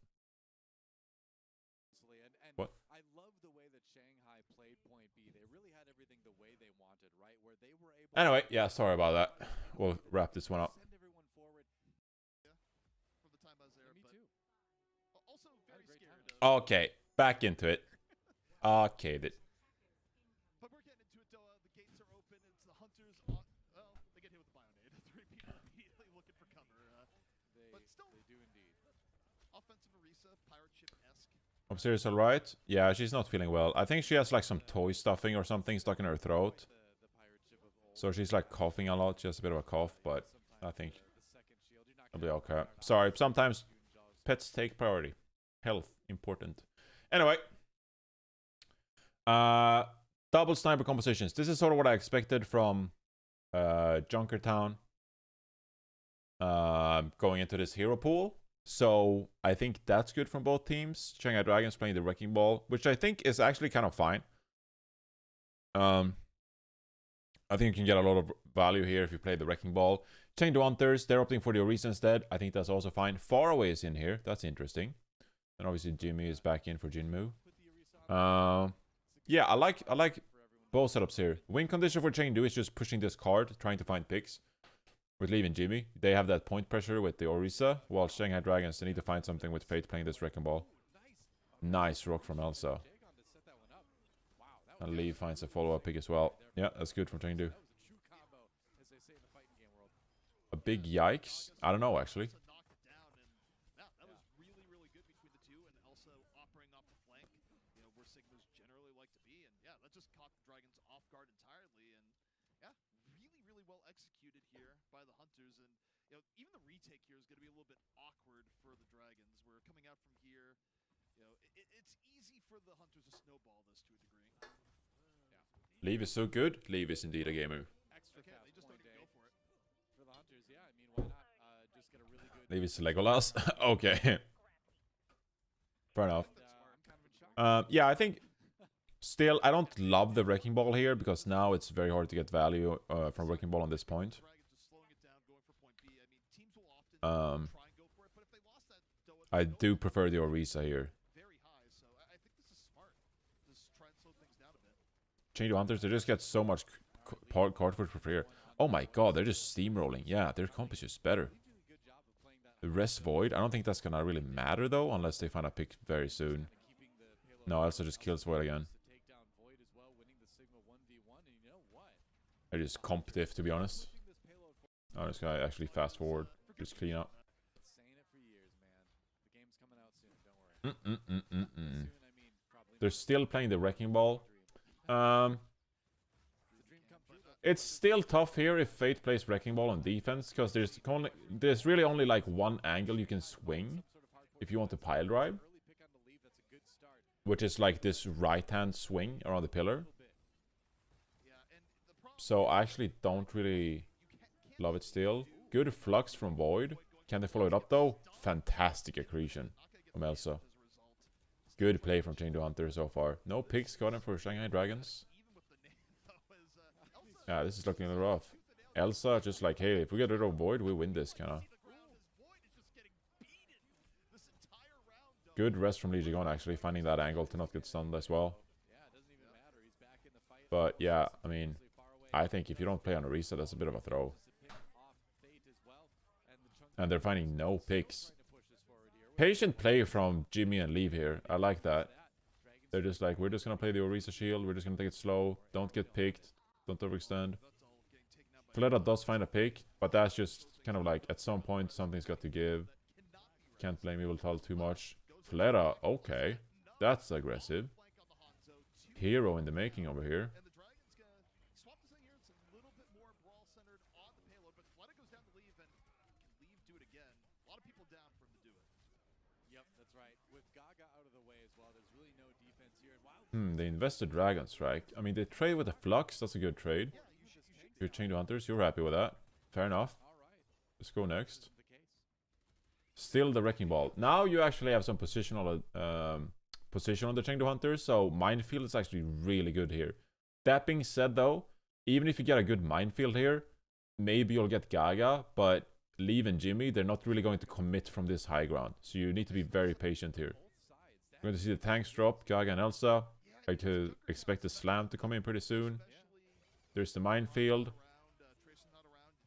And
What?
I love the way that Shanghai played point B. They really had everything the way they wanted, right? Where they were able
Anyway, yeah, sorry about that. We'll wrap this one up.
send everyone forward.
Yeah, from the time I was there,
Me
but
too.
also
Had a
very
great
scared.
time.
Okay, back into it. Okay,
But we're getting into it, though. The gates are open. It's the hunters. Well, they get hit with the Bionade. 3 people immediately looking for cover. But still,
They do indeed.
offensive Orisa, pirate ship-esque.
upstairs alright? Yeah, she's not feeling well. I think she has like some toy stuffing or something stuck in her throat.
The pirate ship of old.
So she's like coughing a lot. She has a bit of a cough, but I think
The second shield. You're not
it'll
gonna
be okay.
have
Sorry, sometimes
you and Joust.
pets take priority. Health, important. Anyway. Double sniper compositions. This is sort of what I expected from Junkertown. Going into this hero pool. So I think that's good from both teams. Shanghai Dragons playing the Wrecking Ball, which I think is actually kind of fine. I think you can get a lot of value here if you play the Wrecking Ball. Chengdu Hunters, they're opting for the Orisa instead. I think that's also fine. Faraway is in here. That's interesting. And obviously Jimmy is back in for Jinmu. Yeah, I like both setups here. Win condition for Chengdu is just pushing this card, trying to find picks. With leaving Jimmy. They have that point pressure with the Orisa, while Shanghai Dragons, they need to find something with Fate playing this Wrecking Ball. Nice rock from Elsa. And Lee finds a follow-up pick as well. Yeah, that's good from Chengdu. A big yikes? I don't know, actually.
Elsa knocked it down, and that was really, really good between the two, and Elsa operating off the flank, you know, where Sigmas generally like to be, and yeah, that just caught the Dragons off guard entirely, and yeah, really, really well executed here by the Hunters, and you know, even the retake here is going to be a little bit awkward for the Dragons. We're coming out from here, you know, it's easy for the Hunters to snowball this to a degree.
Leave is so good. Leave is indeed a gamer.
Extra
Okay,
fast
they just
point
don't even
A
go for it.
for the Hunters. Yeah, I mean, why not just get a really good...
Leave is Legolas. Okay. Fair enough.
I'm kind of in shock.
Yeah, I think still, I don't love the Wrecking Ball here because now it's very hard to get value from Wrecking Ball on this point.
Dragons just slowing it down, going for point B. I mean, teams will often try and go for it, but if they lost that,
I do prefer the Orisa here.
very high, so I think this is smart. Just try and slow things down a bit.
Chengdu Hunters, they just get so much card for free. Oh my god, they're just steamrolling. Yeah, their comp is just better. The rest Void, I don't think that's gonna really matter though, unless they find a pick very soon. No, Elsa just kills Void again. They're just comp diff, to be honest. Oh, this guy actually fast forward. Just clean up. They're still playing the Wrecking Ball. It's still tough here if Fate plays Wrecking Ball on defense, because there's really only like one angle you can swing if you want to pile drive, which is like this right-hand swing around the pillar. So I actually don't really love it still. Good flux from Void. Can they follow it up though? Fantastic accretion from Elsa. Good play from Chengdu Hunter so far. No picks got him for Shanghai Dragons. Yeah, this is looking a little rough. Elsa just like, hey, if we get rid of Void, we win this, kinda. Good rest from Lee Jigon actually, finding that angle to not get stunned as well. But yeah, I mean, I think if you don't play on Orisa, that's a bit of a throw. And they're finding no picks. Patient play from Jimmy and Leave here. I like that. They're just like, we're just gonna play the Orisa shield, we're just gonna take it slow, don't get picked, don't overextend. Fleta does find a pick, but that's just kind of like, at some point, something's got to give. Can't blame Evil Tull too much. Fleta, okay. That's aggressive. Hero in the making over here. They invested Dragon Strike. I mean, they trade with the Flux. That's a good trade. If you're Chengdu Hunters, you're happy with that. Fair enough. Let's go next. Still the Wrecking Ball. Now you actually have some position on the Chengdu Hunters, so Minefield is actually really good here. That being said, though, even if you get a good Minefield here, maybe you'll get Gaga, but Leave and Jimmy, they're not really going to commit from this high ground. So you need to be very patient here. We're going to see the tanks drop, Gaga and Elsa. I could expect the Slam to come in pretty soon. There's the Minefield.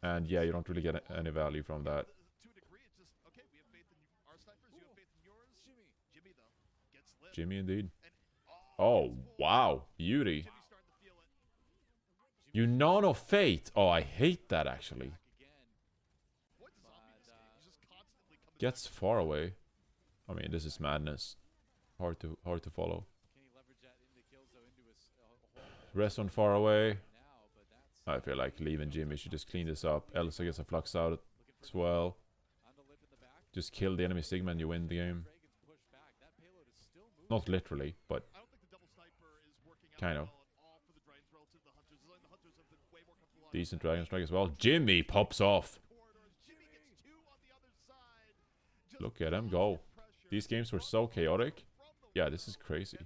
And yeah, you don't really get any value from that. Jimmy indeed. Oh, wow. Beauty. You Nano Fate. Oh, I hate that actually. Gets far away. I mean, this is madness. Hard to follow. Rest on far away. I feel like Leave and Jimmy should just clean this up. Elsa gets a Flux out as well. Just kill the enemy Sigma and you win the game. Not literally, but kind of. Decent Dragon Strike as well. Jimmy pops off. Look at him go. These games were so chaotic. Yeah, this is crazy.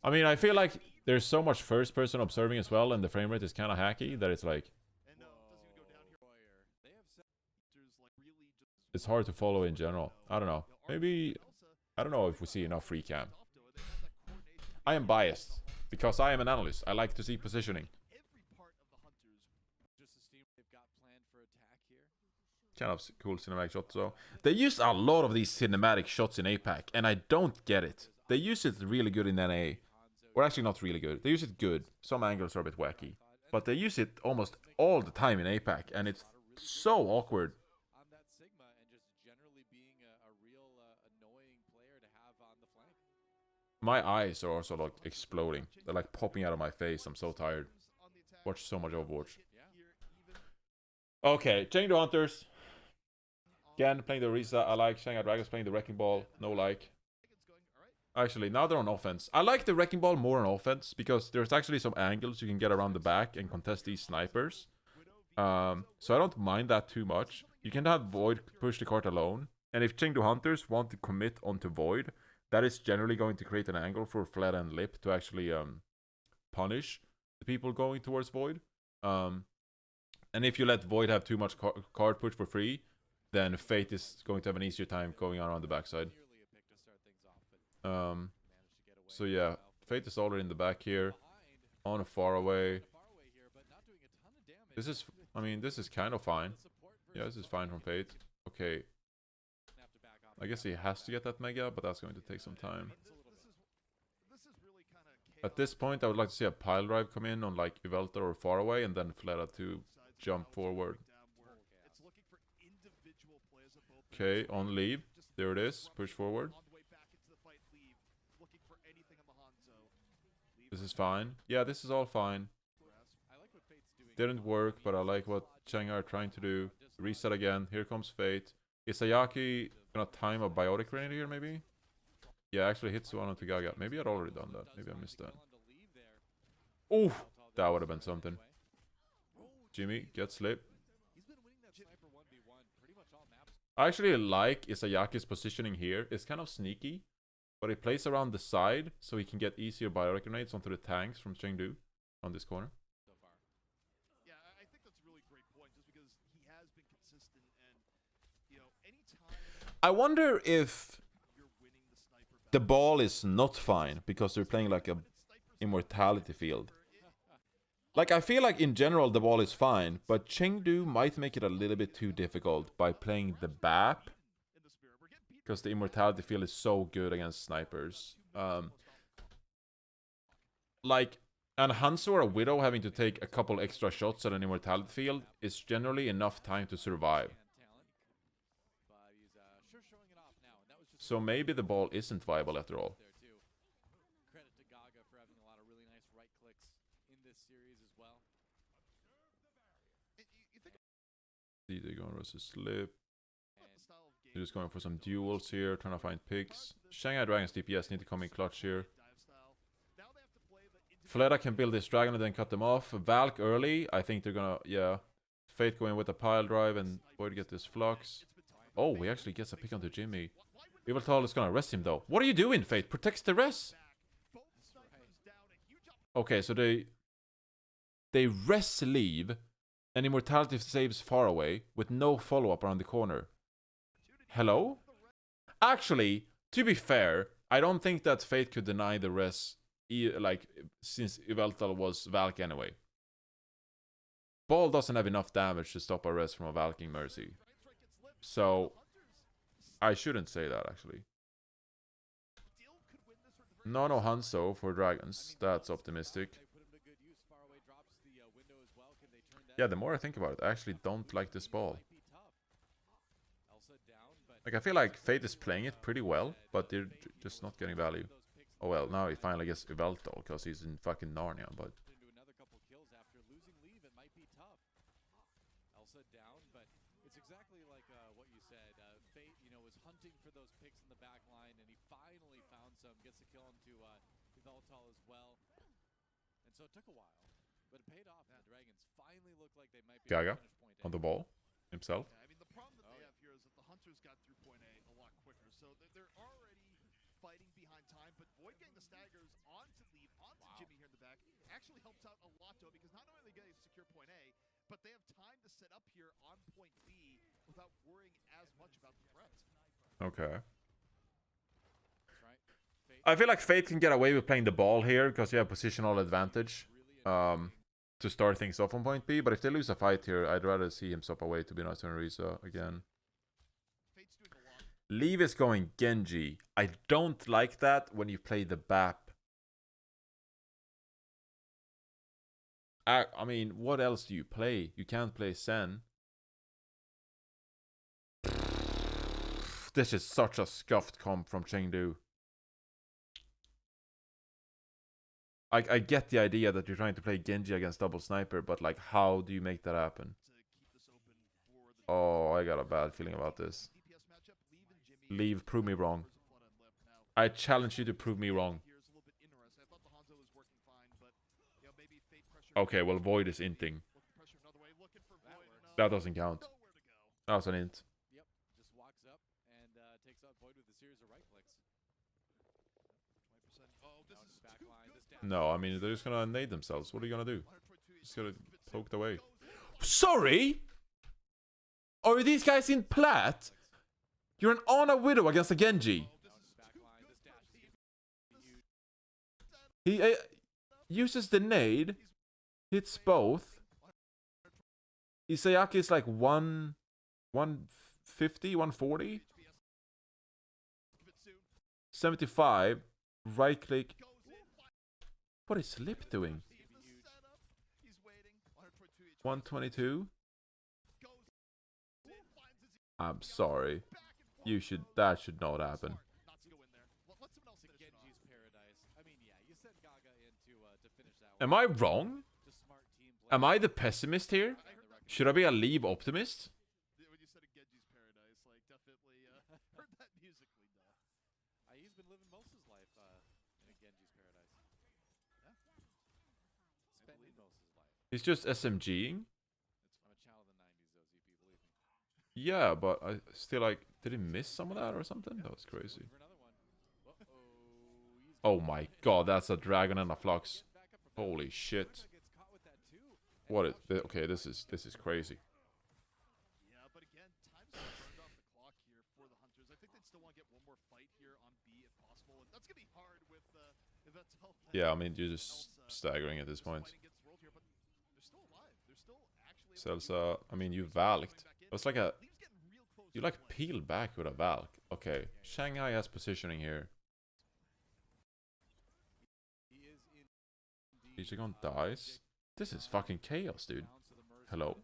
I mean, I feel like there's so much first person observing as well, and the frame rate is kind of hacky that it's like... It's hard to follow in general. I don't know. Maybe... I don't know if we see enough free cam. I am biased, because I am an analyst. I like to see positioning. Kind of cool cinematic shots, though. They use a lot of these cinematic shots in APAC, and I don't get it. They use it really good in NA. Or actually not really good. They use it good. Some angles are a bit wacky. But they use it almost all the time in APAC, and it's so awkward. My eyes are also like exploding. They're like popping out of my face. I'm so tired. Watch so much Overwatch. Okay, Chengdu Hunters. Again, playing the Orisa. I like Shanghai Dragons playing the Wrecking Ball. No like. Actually, now they're on offense. I like the Wrecking Ball more on offense because there's actually some angles you can get around the back and contest these snipers. So I don't mind that too much. You can have Void push the cart alone. And if Chengdu Hunters want to commit onto Void, that is generally going to create an angle for Fled and Lip to actually punish the people going towards Void. And if you let Void have too much card push for free, then Fate is going to have an easier time going around the backside. So yeah, Fate is already in the back here. On a far away. This is, I mean, this is kind of fine. Yeah, this is fine from Fate. Okay. I guess he has to get that Mega, but that's going to take some time. At this point, I would like to see a pile drive come in on like Yveltal or far away, and then Fleda to jump forward. Okay, on Leave. There it is. Push forward. This is fine. Yeah, this is all fine. Didn't work, but I like what Shanghai are trying to do. Reset again. Here comes Fate. Is Sayaki gonna time a Biotic Grenade here, maybe? Yeah, actually hits one onto Gaga. Maybe I'd already done that. Maybe I missed that. Oof! That would have been something. Jimmy gets slipped. I actually like Isayaki's positioning here. It's kind of sneaky. But he plays around the side, so he can get easier Biotic Grenades onto the tanks from Chengdu on this corner.
Yeah, I think that's a really great point, just because he has been consistent, and you know, anytime
I wonder if the ball is not fine because they're playing like a immortality field. Like, I feel like in general the ball is fine, but Chengdu might make it a little bit too difficult by playing the BAP. Because the immortality field is so good against snipers. Like, and Hanzo or a Widow having to take a couple extra shots at an immortality field is generally enough time to survive. So maybe the ball isn't viable after all. See, they're going to slip. They're just going for some duels here, trying to find picks. Shanghai Dragons DPS need to come in clutch here. Fleda can build this dragon and then cut them off. Valk early. I think they're gonna, yeah. Fate going with a pile drive and Void get this flux. Oh, he actually gets a pick onto Jimmy. Ivaltal is gonna arrest him though. What are you doing, Fate? Protects the res. Okay, so they res leave and Immortality saves far away with no follow-up around the corner. Hello? Actually, to be fair, I don't think that Fate could deny the res, like, since Ivaltal was Valk anyway. Ball doesn't have enough damage to stop a res from a Valking Mercy. So, I shouldn't say that, actually. No Hanzo for Dragons. That's optimistic. Yeah, the more I think about it, I actually don't like this ball. Like, I feel like Fate is playing it pretty well, but they're just not getting value. Oh well, now he finally gets Ivaltal because he's in fucking Narnia, but... Gaga on the ball himself.
I mean, the problem that they have here is that the Hunters got through point A a lot quicker, so they're already fighting behind time, but Void getting the staggers onto Leave, onto Jimmy here in the back, actually helps out a lot, though, because not only are they going to secure point A, but they have time to set up here on point B without worrying as much about the threat.
Okay. I feel like Fate can get away with playing the ball here because you have positional advantage to start things off on point B. But if they lose a fight here, I'd rather see him swap away to be nice on Risa again. Leave is going Genji. I don't like that when you play the BAP. I mean, what else do you play? You can't play Sen. This is such a scuffed comp from Chengdu. I get the idea that you're trying to play Genji against double sniper, but like, how do you make that happen? Oh, I got a bad feeling about this. Leave, prove me wrong. I challenge you to prove me wrong. Okay, well, Void is inting. That doesn't count. That was an int. No, I mean, they're just gonna nade themselves. What are you gonna do? Just gonna poke the way. Sorry? Are these guys in plat? You're an Ana Widow against a Genji. He uses the nade, hits both. Isayaki is like 150, 140. 75. Right click. What is Lip doing? 122. I'm sorry. That should not happen. Am I wrong? Am I the pessimist here? Should I be a Leave optimist?
When you said a Genji's Paradise, like, definitely heard that musically, though.
He's been living most of his life in a Genji's Paradise. Yeah. Spending most of his life.
He's just SMGing?
I'm a child of the 90s, though, ZP, believe me.
Yeah, but I still like... Did he miss some of that or something? That was crazy. Oh my god, that's a dragon and a flux. Holy shit. What is... Okay, this is crazy.
Yeah, but again, time's burned off the clock here for the Hunters. I think they'd still want to get one more fight here on B if possible, and that's gonna be hard with if that's all.
Yeah, I mean, you're just staggering at this point.
They're still alive. They're still actually.
Celsa, I mean, you Valked. It's like a... You like peel back with a Valk. Okay, Shanghai has positioning here. Ichigon dies. This is fucking chaos, dude. Hello.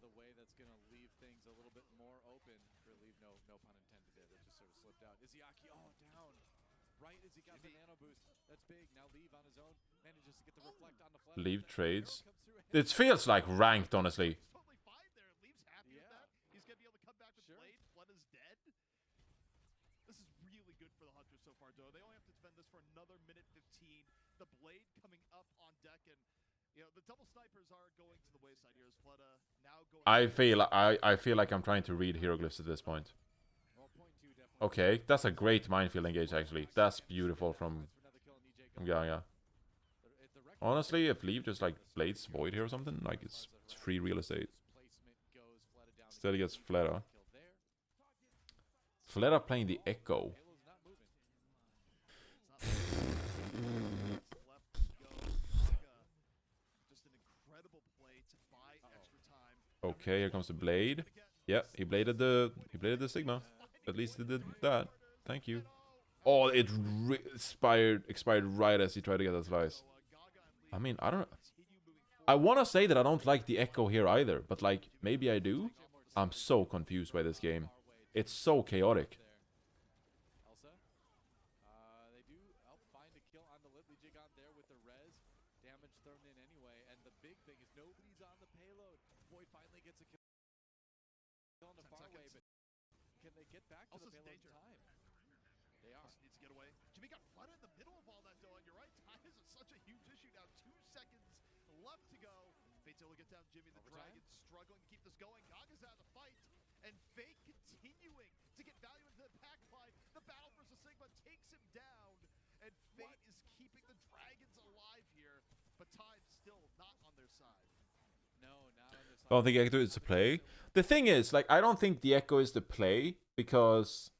Leave trades. It feels like ranked, honestly.
the blade coming up on deck, and you know the double snipers are going to the wayside here as Fleta now going.
I feel like I'm trying to read hieroglyphs at this point. Okay, that's a great minefield engage actually. That's beautiful from Gaga. Honestly, if Leave just like blades Void here or something, like it's free real estate. Still gets Fleta. Fleta playing the Echo. Okay, here comes the blade. Yeah, he bladed the Sigma. At least he did that. Thank you. Oh, it expired right as he tried to get that slice. I mean, I don't know. I want to say that I don't like the Echo here either, but like, maybe I do. I'm so confused by this game. It's so chaotic.
They do find a kill on the Lidley Jig on there with the res. Damage thrown in anyway, and the big thing is nobody's on the payload. Void finally gets a kill on the far away, but can they get back to the payload in time? They are.
Needs to get away. Jimmy got flooded in the middle of all that though, and you're right, time is such a huge issue now. 2 seconds left to go. Fate's able to get down Jimmy. The Dragon struggling to keep this going. Gaga's out of the fight, and Fate continuing to get value into the pack fight. The battle versus Sigma takes him down, and Fate is keeping the Dragons alive here, but time's still not on their side.
No, not on their side.
I don't think Echo is the play. The thing is, like, I don't think the Echo is the play because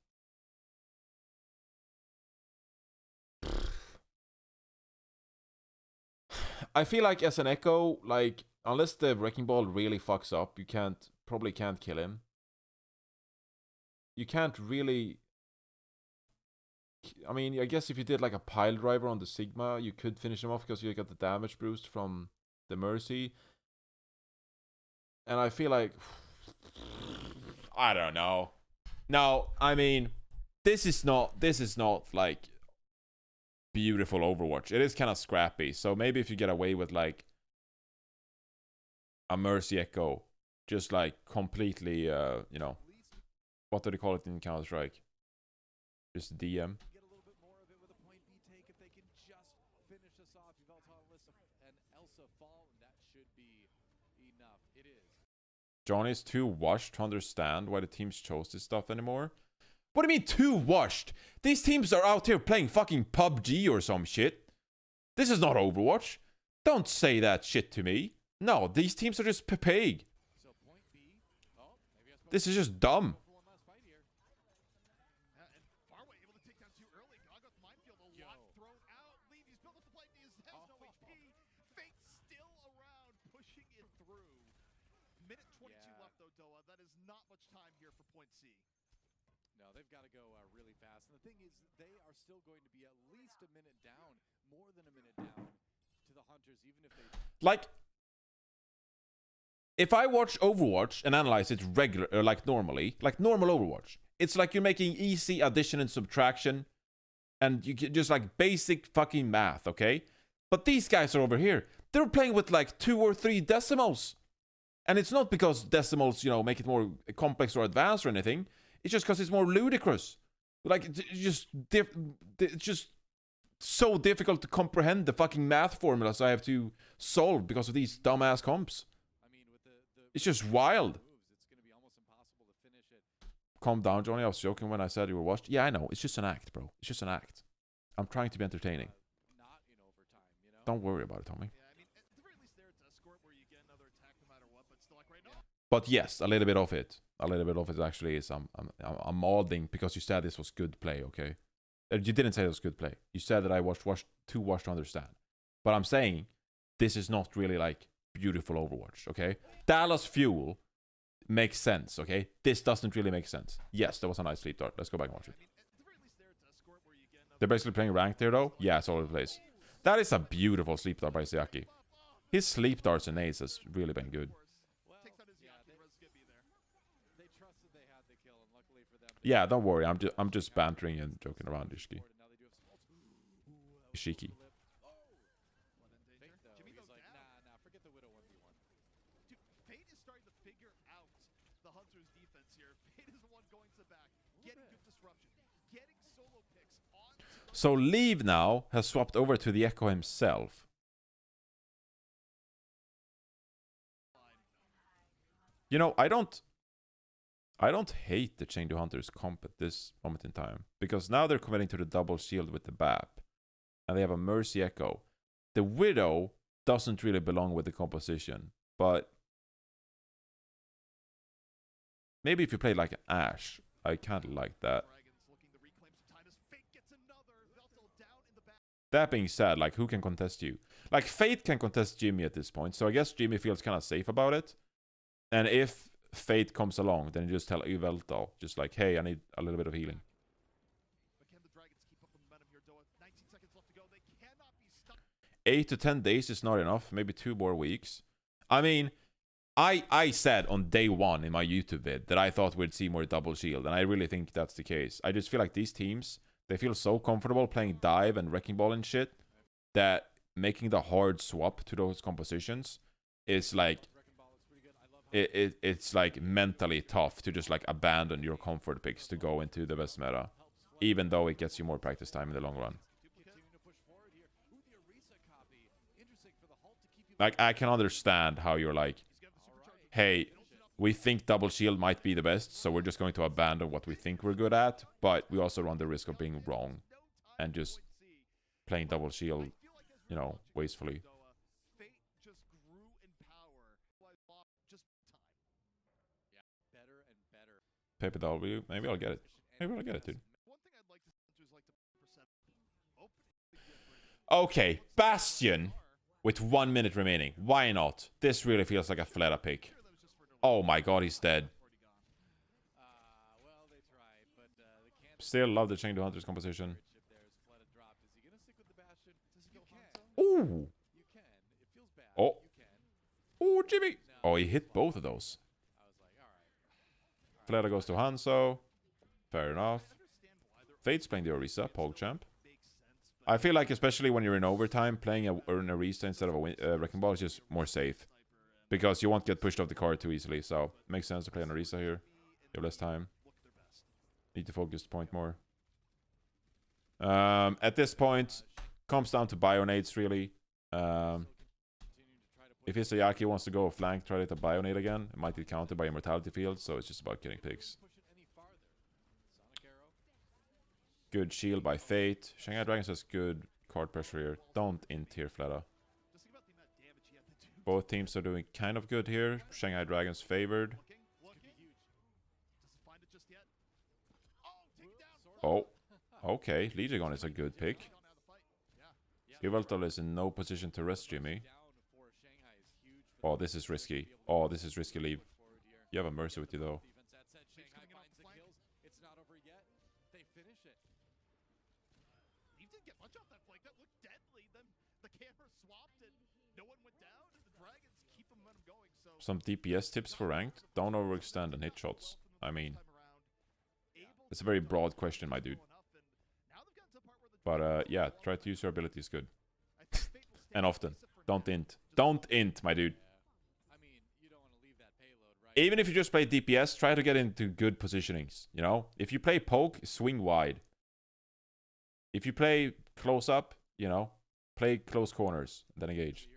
I feel like as an Echo, like, unless the Wrecking Ball really fucks up, you probably can't kill him. You can't really... I mean, I guess if you did like a pile driver on the Sigma, you could finish him off because you got the damage boost from the Mercy. And I feel like... I don't know. No, I mean, this is not like beautiful Overwatch. It is kind of scrappy. So maybe if you get away with like a Mercy Echo, just like completely, you know, what do they call it in Counter-Strike? Just DM.
Get a little bit more of it with a point B take if they can just finish us off. Yveltal, Alyssa, and Elsa fall, and that should be enough. It is.
Johnny's too washed to understand why the teams chose this stuff anymore. What do you mean too washed? These teams are out here playing fucking PUBG or some shit. This is not Overwatch. Don't say that shit to me. No, these teams are just pig.
So point B. Oh, maybe
This is just dumb.
one last fight here.
And Farway able to take down too early. Gaga minefield, a lot thrown out. Leave, he's built up the plate, he has no HP. Fate still around, pushing it through. Minute 22 left though, Doa. That is not much time here for point C.
No, they've got to go really fast. And the thing is, they are still going to be at least a minute down, more than a minute down to the Hunters, even if they...
Like, if I watch Overwatch and analyze it like normally, like normal Overwatch, it's like you're making easy addition and subtraction, and you can just like basic fucking math, okay? But these guys are over here. They're playing with like 2 or 3 decimals. And it's not because decimals, you know, make it more complex or advanced or anything. It's just because it's more ludicrous. Like, it's just so difficult to comprehend the fucking math formulas I have to solve because of these dumbass comps.
I mean, with the
It's just wild.
moves, it's going to be almost impossible to finish it.
Calm down, Johnny. I was joking when I said you were washed. Yeah, I know. It's just an act, bro. It's just an act. I'm trying to be entertaining.
Not in overtime, you know?
Don't worry about it, Tommy.
Yeah, I mean, at the very least there, it's escort where you get another attack no matter what, but still like right now.
But yes, a little bit of it. A little bit of it actually is. I'm modding because you said this was good play, okay? You didn't say it was good play. You said that I watched too washed to understand. But I'm saying this is not really like beautiful Overwatch, okay? Dallas Fuel makes sense, okay? This doesn't really make sense. Yes, that was a nice sleep dart. Let's go back and watch it.
I mean, at the very least there, it's escort where you get another.
They're basically playing ranked here though. Yeah, it's all over the place. That is a beautiful sleep dart by Siaki. His sleep darts and nades has really been good.
Well,
Takes out his
yeah,
Yaki, Res Gibby there.
they trusted they had the kill, and luckily for them...
Yeah, don't worry. I'm just bantering and joking around, Ishiki.
Now they do have some ults.
Ishiki.
Blood in danger.
Fate, though,
Jimmy
he's
though
like,
down.
nah, forget the Widow 1v1.
Dude, Fate is starting to figure out the Hunter's defense here. Fate is the one going to the back, getting good disruption, getting solo picks onto
So Leave now has swapped over to the Echo himself. You know, I don't hate the Chengdu Hunters comp at this moment in time. Because now they're committing to the double shield with the BAP. And they have a Mercy Echo. The Widow doesn't really belong with the composition. But maybe if you play like an Ashe, I kind of like that. That being said, like, who can contest you? Like, Fate can contest Jimmy at this point. So I guess Jimmy feels kind of safe about it. And if Fate comes along, then you just tell Yveltal, just like, hey, I need a little bit of healing. 8 to 10 days is not enough. Maybe 2 more weeks. I mean, I said on day 1 in my YouTube vid that I thought we'd see more double shield, and I really think that's the case. I just feel like these teams, they feel so comfortable playing dive and wrecking ball and shit that making the hard swap to those compositions is like it's like mentally tough to just like abandon your comfort picks to go into the best meta, even though it gets you more practice time in the long run. Like, I can understand how you're like, hey, we think double shield might be the best, so we're just going to abandon what we think we're good at, but we also run the risk of being wrong and just playing double shield, you know, wastefully. Paper W, maybe I'll get it. Maybe I'll get it, dude. Okay, Bastion with 1 minute remaining. Why not? This really feels like a Fleta pick. Oh my god, he's dead. Still love the Chengdu Hunters composition. Ooh. Oh. Oh, Jimmy. Oh, he hit both of those. Fleta goes to Hanzo. Fair enough. Fate's playing the Orisa, PogChamp. I feel like, especially when you're in overtime, playing an Orisa instead of a Wrecking Ball is just more safe. Because you won't get pushed off the card too easily, so makes sense to play an Orisa here. You have less time. Need to focus the point more. At this point, comes down to Bionades, really. If Hisayaki wants to go flank, try to hit a Bionade again, it might get countered by Immortality Field, so it's just about getting picks. Good shield by Fate. Shanghai Dragons has good card pressure here. Don't int here, Fleta. Both teams are doing kind of good here. Shanghai Dragons favored. Oh, okay. Legion is a good pick. Yveltal is in no position to rest Jimmy. Oh, this is risky. Oh, this is risky, Leave. You have a Mercy with you, though. Some DPS tips for ranked. Don't overextend and hit shots. I mean, it's a very broad question, my dude. But yeah, try to use your abilities good. And often. Don't int. Don't int, my dude. Even if you just play DPS, try to get into good positionings, you know? If you play poke, swing wide. If you play close up, you know, play close corners, then engage.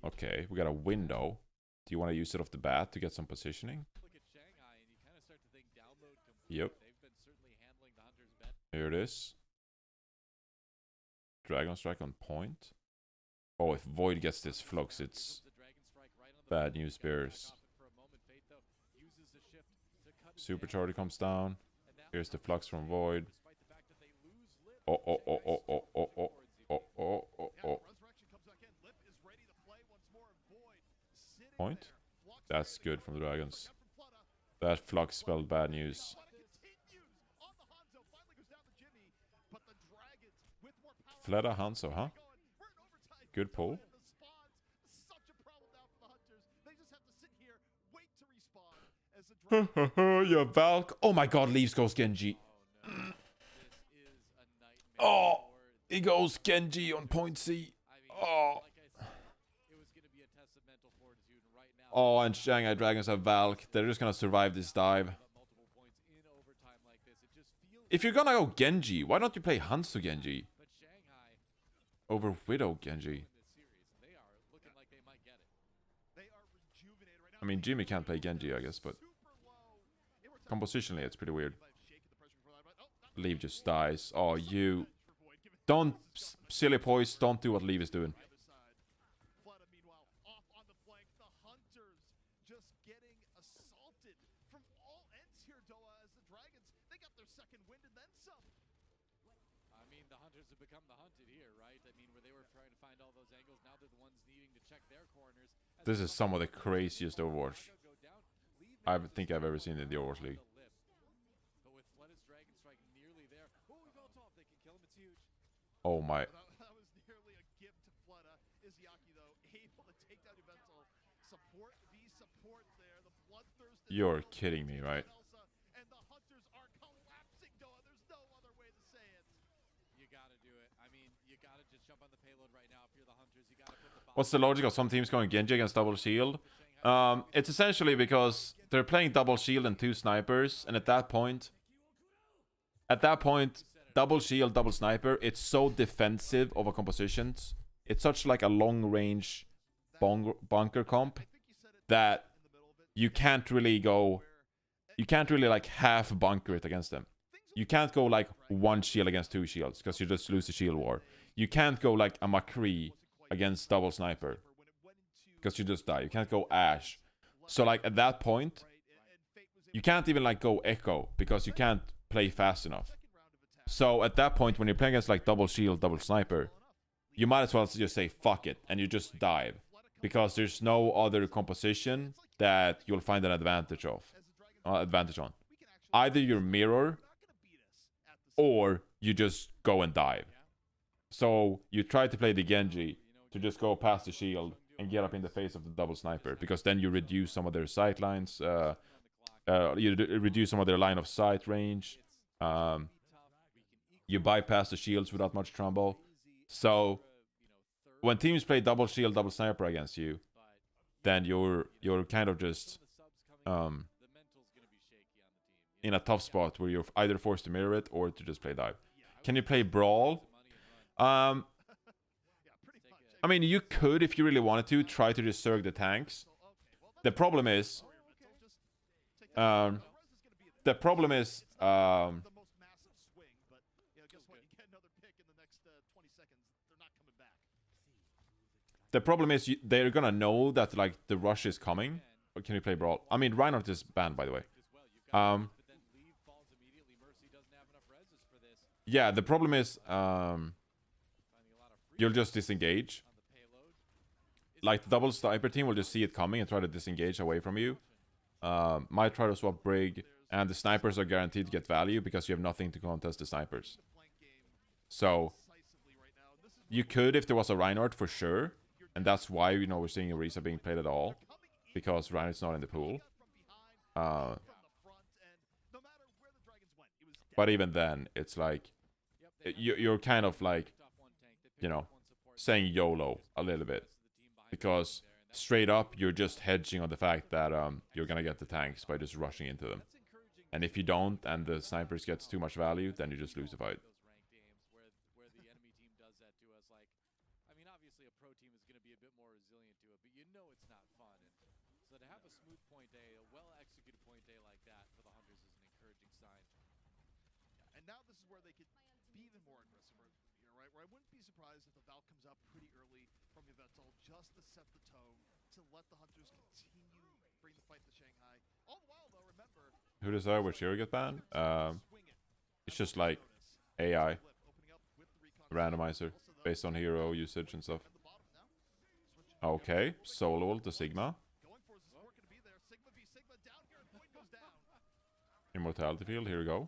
Okay, we got a window. Do you want to use it off the bat to get some positioning? Yep. Here it is. Dragon Strike on point. Oh, if Void gets this Flux, it's bad news bears. Supercharger comes down. Here's the Flux from Void. Oh, oh, oh, oh, oh, oh, oh, oh, oh, oh, oh. Point? That's good from the Dragons. That Flux spelled bad news. Fleta Hanzo, huh? Good pull. Yeah, Valk. Oh my god, leaves goes Genji. Oh, he goes Genji on point C. Oh. Oh, and Shanghai Dragons have Valk. They're just gonna survive this dive. If you're gonna go Genji, why don't you play Hanzo Genji over Widow Genji? I mean, Jimmy can't play Genji, I guess, but compositionally, it's pretty weird. Leave just dies. Oh, you... Don't... Silly boys, don't do what Leave is doing. This is some of the craziest Overwatch I think I've ever seen in the Overwatch League. Oh my. You're kidding me, right? What's the logic of some teams going Genji against double shield? It's essentially because they're playing double shield and 2 snipers, and at that point, double shield, double sniper, it's so defensive of a composition. It's such like a long range bunker comp that you can't really like half bunker it against them. You can't go like 1 shield against 2 shields because you just lose the shield war. You can't go like a McCree against double sniper because you just die. You can't go Ash. So like at that point, you can't even like go Echo because you can't play fast enough. So at that point, when you're playing against like double shield, double sniper, you might as well just say fuck it and you just dive because there's no other composition that you'll find an advantage on. Either you mirror or you just go and dive. So you try to play the Genji to just go past the shield and get up in the face of the double sniper, because then you reduce some of their sight lines, you reduce some of their line of sight range, you bypass the shields without much trouble. So when teams play double shield, double sniper against you, then you're kind of just in a tough spot where you're either forced to mirror it or to just play dive. Can you play Brawl? I mean, you could, if you really wanted to, try to just surge the tanks. The problem is... The problem is they're gonna know that, like, the rush is coming. Or can you play Brawl? I mean, Reinhardt is banned, by the way. Yeah, the problem is... you'll just disengage. Like, the double sniper team will just see it coming and try to disengage away from you. Might try to swap Brig, and the snipers are guaranteed to get value because you have nothing to contest the snipers. So, you could if there was a Reinhardt for sure, and that's why, you know, we're seeing Orisa being played at all, because Reinhardt's not in the pool. But even then, it's like, you're kind of like, you know, saying YOLO a little bit. Because straight up, you're just hedging on the fact that you're gonna get the tanks by just rushing into them. And if you don't, and the snipers gets too much value, then you just lose the fight.
Now this is where they could be even more aggressive here, right? Where I wouldn't be surprised if the Valk comes out pretty early from Yvettal just to set the tone, to let the Hunters continue bring the fight to Shanghai. All the while, though, remember...
Who decided which hero get banned? It's just like AI randomizer based on hero usage and stuff. Okay, solo ult to Sigma. Immortality field, here we go.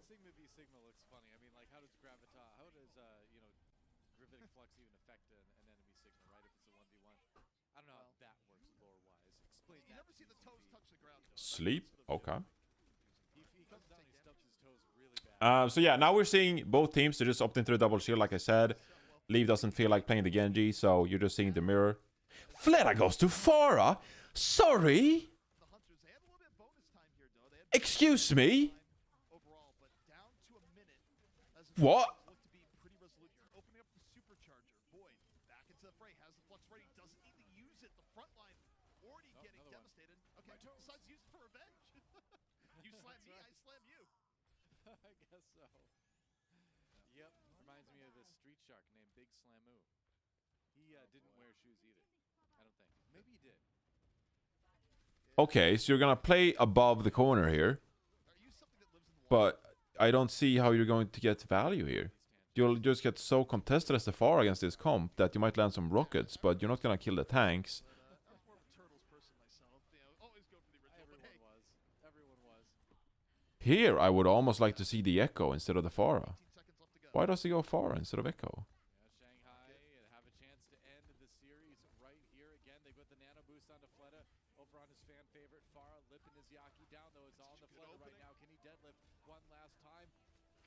Sleep? Okay. So yeah, now we're seeing both teams. They're just opting through double shield, like I said. Leave doesn't feel like playing the Genji, so you're just seeing the mirror. Fleta goes to Farah? Sorry?
The Hunters, they had a little bit of bonus time here, though. They had
Excuse me?
overall, but down to a minute. As the
What?
look to be pretty resolute here. Opening up the supercharger. Boyd back into the fray. Has the flux ready. Doesn't need to use it. The front line already getting devastated. Okay, decides to use it for revenge. You slam me, I slam you.
I guess so. Yep, reminds me of this street shark named Big Slamu. He didn't wear shoes either. I don't think. Maybe he did.
Okay, so you're gonna play above the corner here.
Are you something that lives in the water?
But I don't see how you're going to get value here. You'll just get so contested as the far against this comp that you might land some rockets, but you're not gonna kill the tanks.
I was more of a turtles person myself. You know, always go for the original. But hey,
Everyone was.
Here, I would almost like to see the Echo instead of the Farah.
15 seconds left to go.
Why does he go Farah instead of Echo?
Yeah, Shanghai have a chance to end the series right here again. They put the nano boost onto Fleta over on his fan favorite Farah, lipping his Yaki down though. It's all on the Fleta right now. Can he deadlift one last time?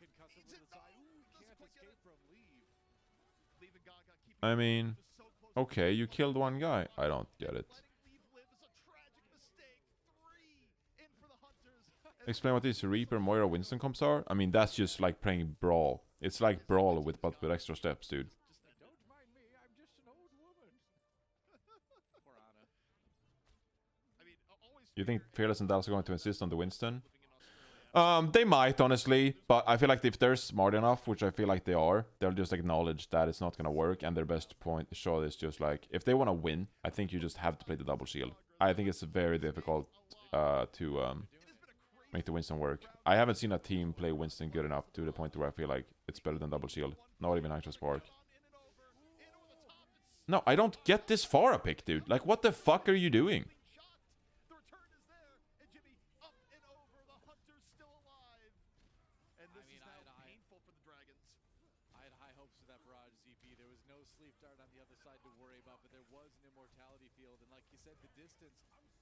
Concuss him with the side. Ooh, he can't escape from leave.
Leaving Gaga, keeping
I mean,
He was so close.
okay, you killed one guy. I don't get it.
Letting Leave live is a tragic mistake. 3 in for the Hunters.
Explain what these Reaper, Moira, Winston comps are? I mean, that's just like playing Brawl. It's like Brawl but with extra steps, dude.
Don't mind me, I'm just an old woman. Poor Anna.
I mean, always
You think
figured
Fearless and Dallas are going to insist on the Winston?
living in Australia.
They might, honestly, but I feel like if they're smart enough, which I feel like they are, they'll just acknowledge that it's not gonna work, and their best point to show is just like, if they want to win, I think you just have to play the double shield. I think it's very difficult to make the Winston work. I haven't seen a team play Winston good enough to the point where I feel like it's better than double shield. Not even actual spark. No, I don't get this Farah pick, dude. Like, what the fuck are you doing?
The return is there, and Jimmy up and over. The Hunters still alive, and this is now painful for the Dragons.
I had high hopes for that barrage, ZP. There was no sleep dart on the other side to worry about, but there was an immortality field, and like you said, the distance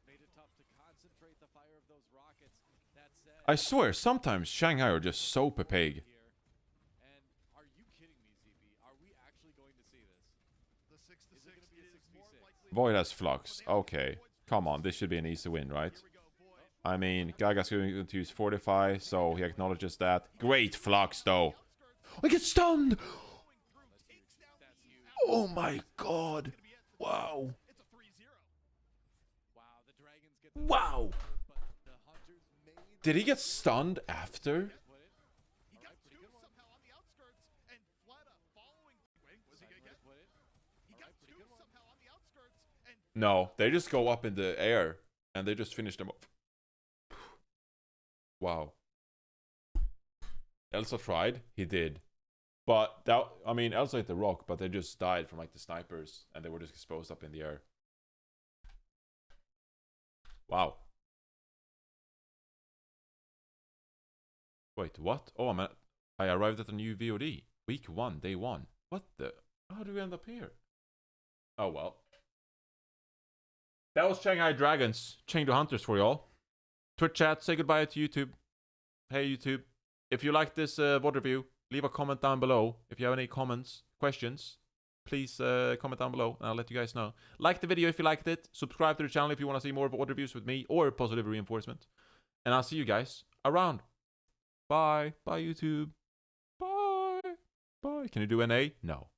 made it tough to concentrate the fire of those rockets. That said,
I swear, sometimes Shanghai are just so pepeg.
here. And are you kidding me, ZP? Are we actually going to see this?
The 6 to
Is
6
it gonna be a
is
6v6?
more likely.
Void has Flux. Okay. Come on, this should be an easy win, right?
Here we go, Boyd.
I mean, Gaga's going to use Fortify, so he acknowledges that. Great Flux, though. I get stunned!
Going through, takes down
That's
the
huge.
Oh my god. Wow.
It's a 3-0.
Wow, the Dragons get the
Wow.
but the Hunters made
Did he get stunned after?
put it.
He got
Alright, pretty
two
good one.
somehow on the outskirts, and Fleta following. Wait, was he gonna get?
Put it.
He got
Alright, pretty
two
good one.
somehow on the outskirts, and
No, they just go up in the air, and they just finish them off. Wow. Elsa tried. He did. But that, I mean, Elsa hit the rock, but they just died from like the snipers, and they were just exposed up in the air. Wow. Wait, what? Oh, I arrived at a new VOD. Week 1, day 1. What the? How do we end up here? Oh, well. That was Shanghai Dragons, Chengdu Hunters for y'all. Twitch chat, say goodbye to YouTube. Hey, YouTube. If you like this VOD review, leave a comment down below. If you have any comments, questions, please comment down below, and I'll let you guys know. Like the video if you liked it. Subscribe to the channel if you want to see more VOD reviews with me or positive reinforcement. And I'll see you guys around. Bye. Bye, YouTube. Bye. Bye. Can you do NA? No.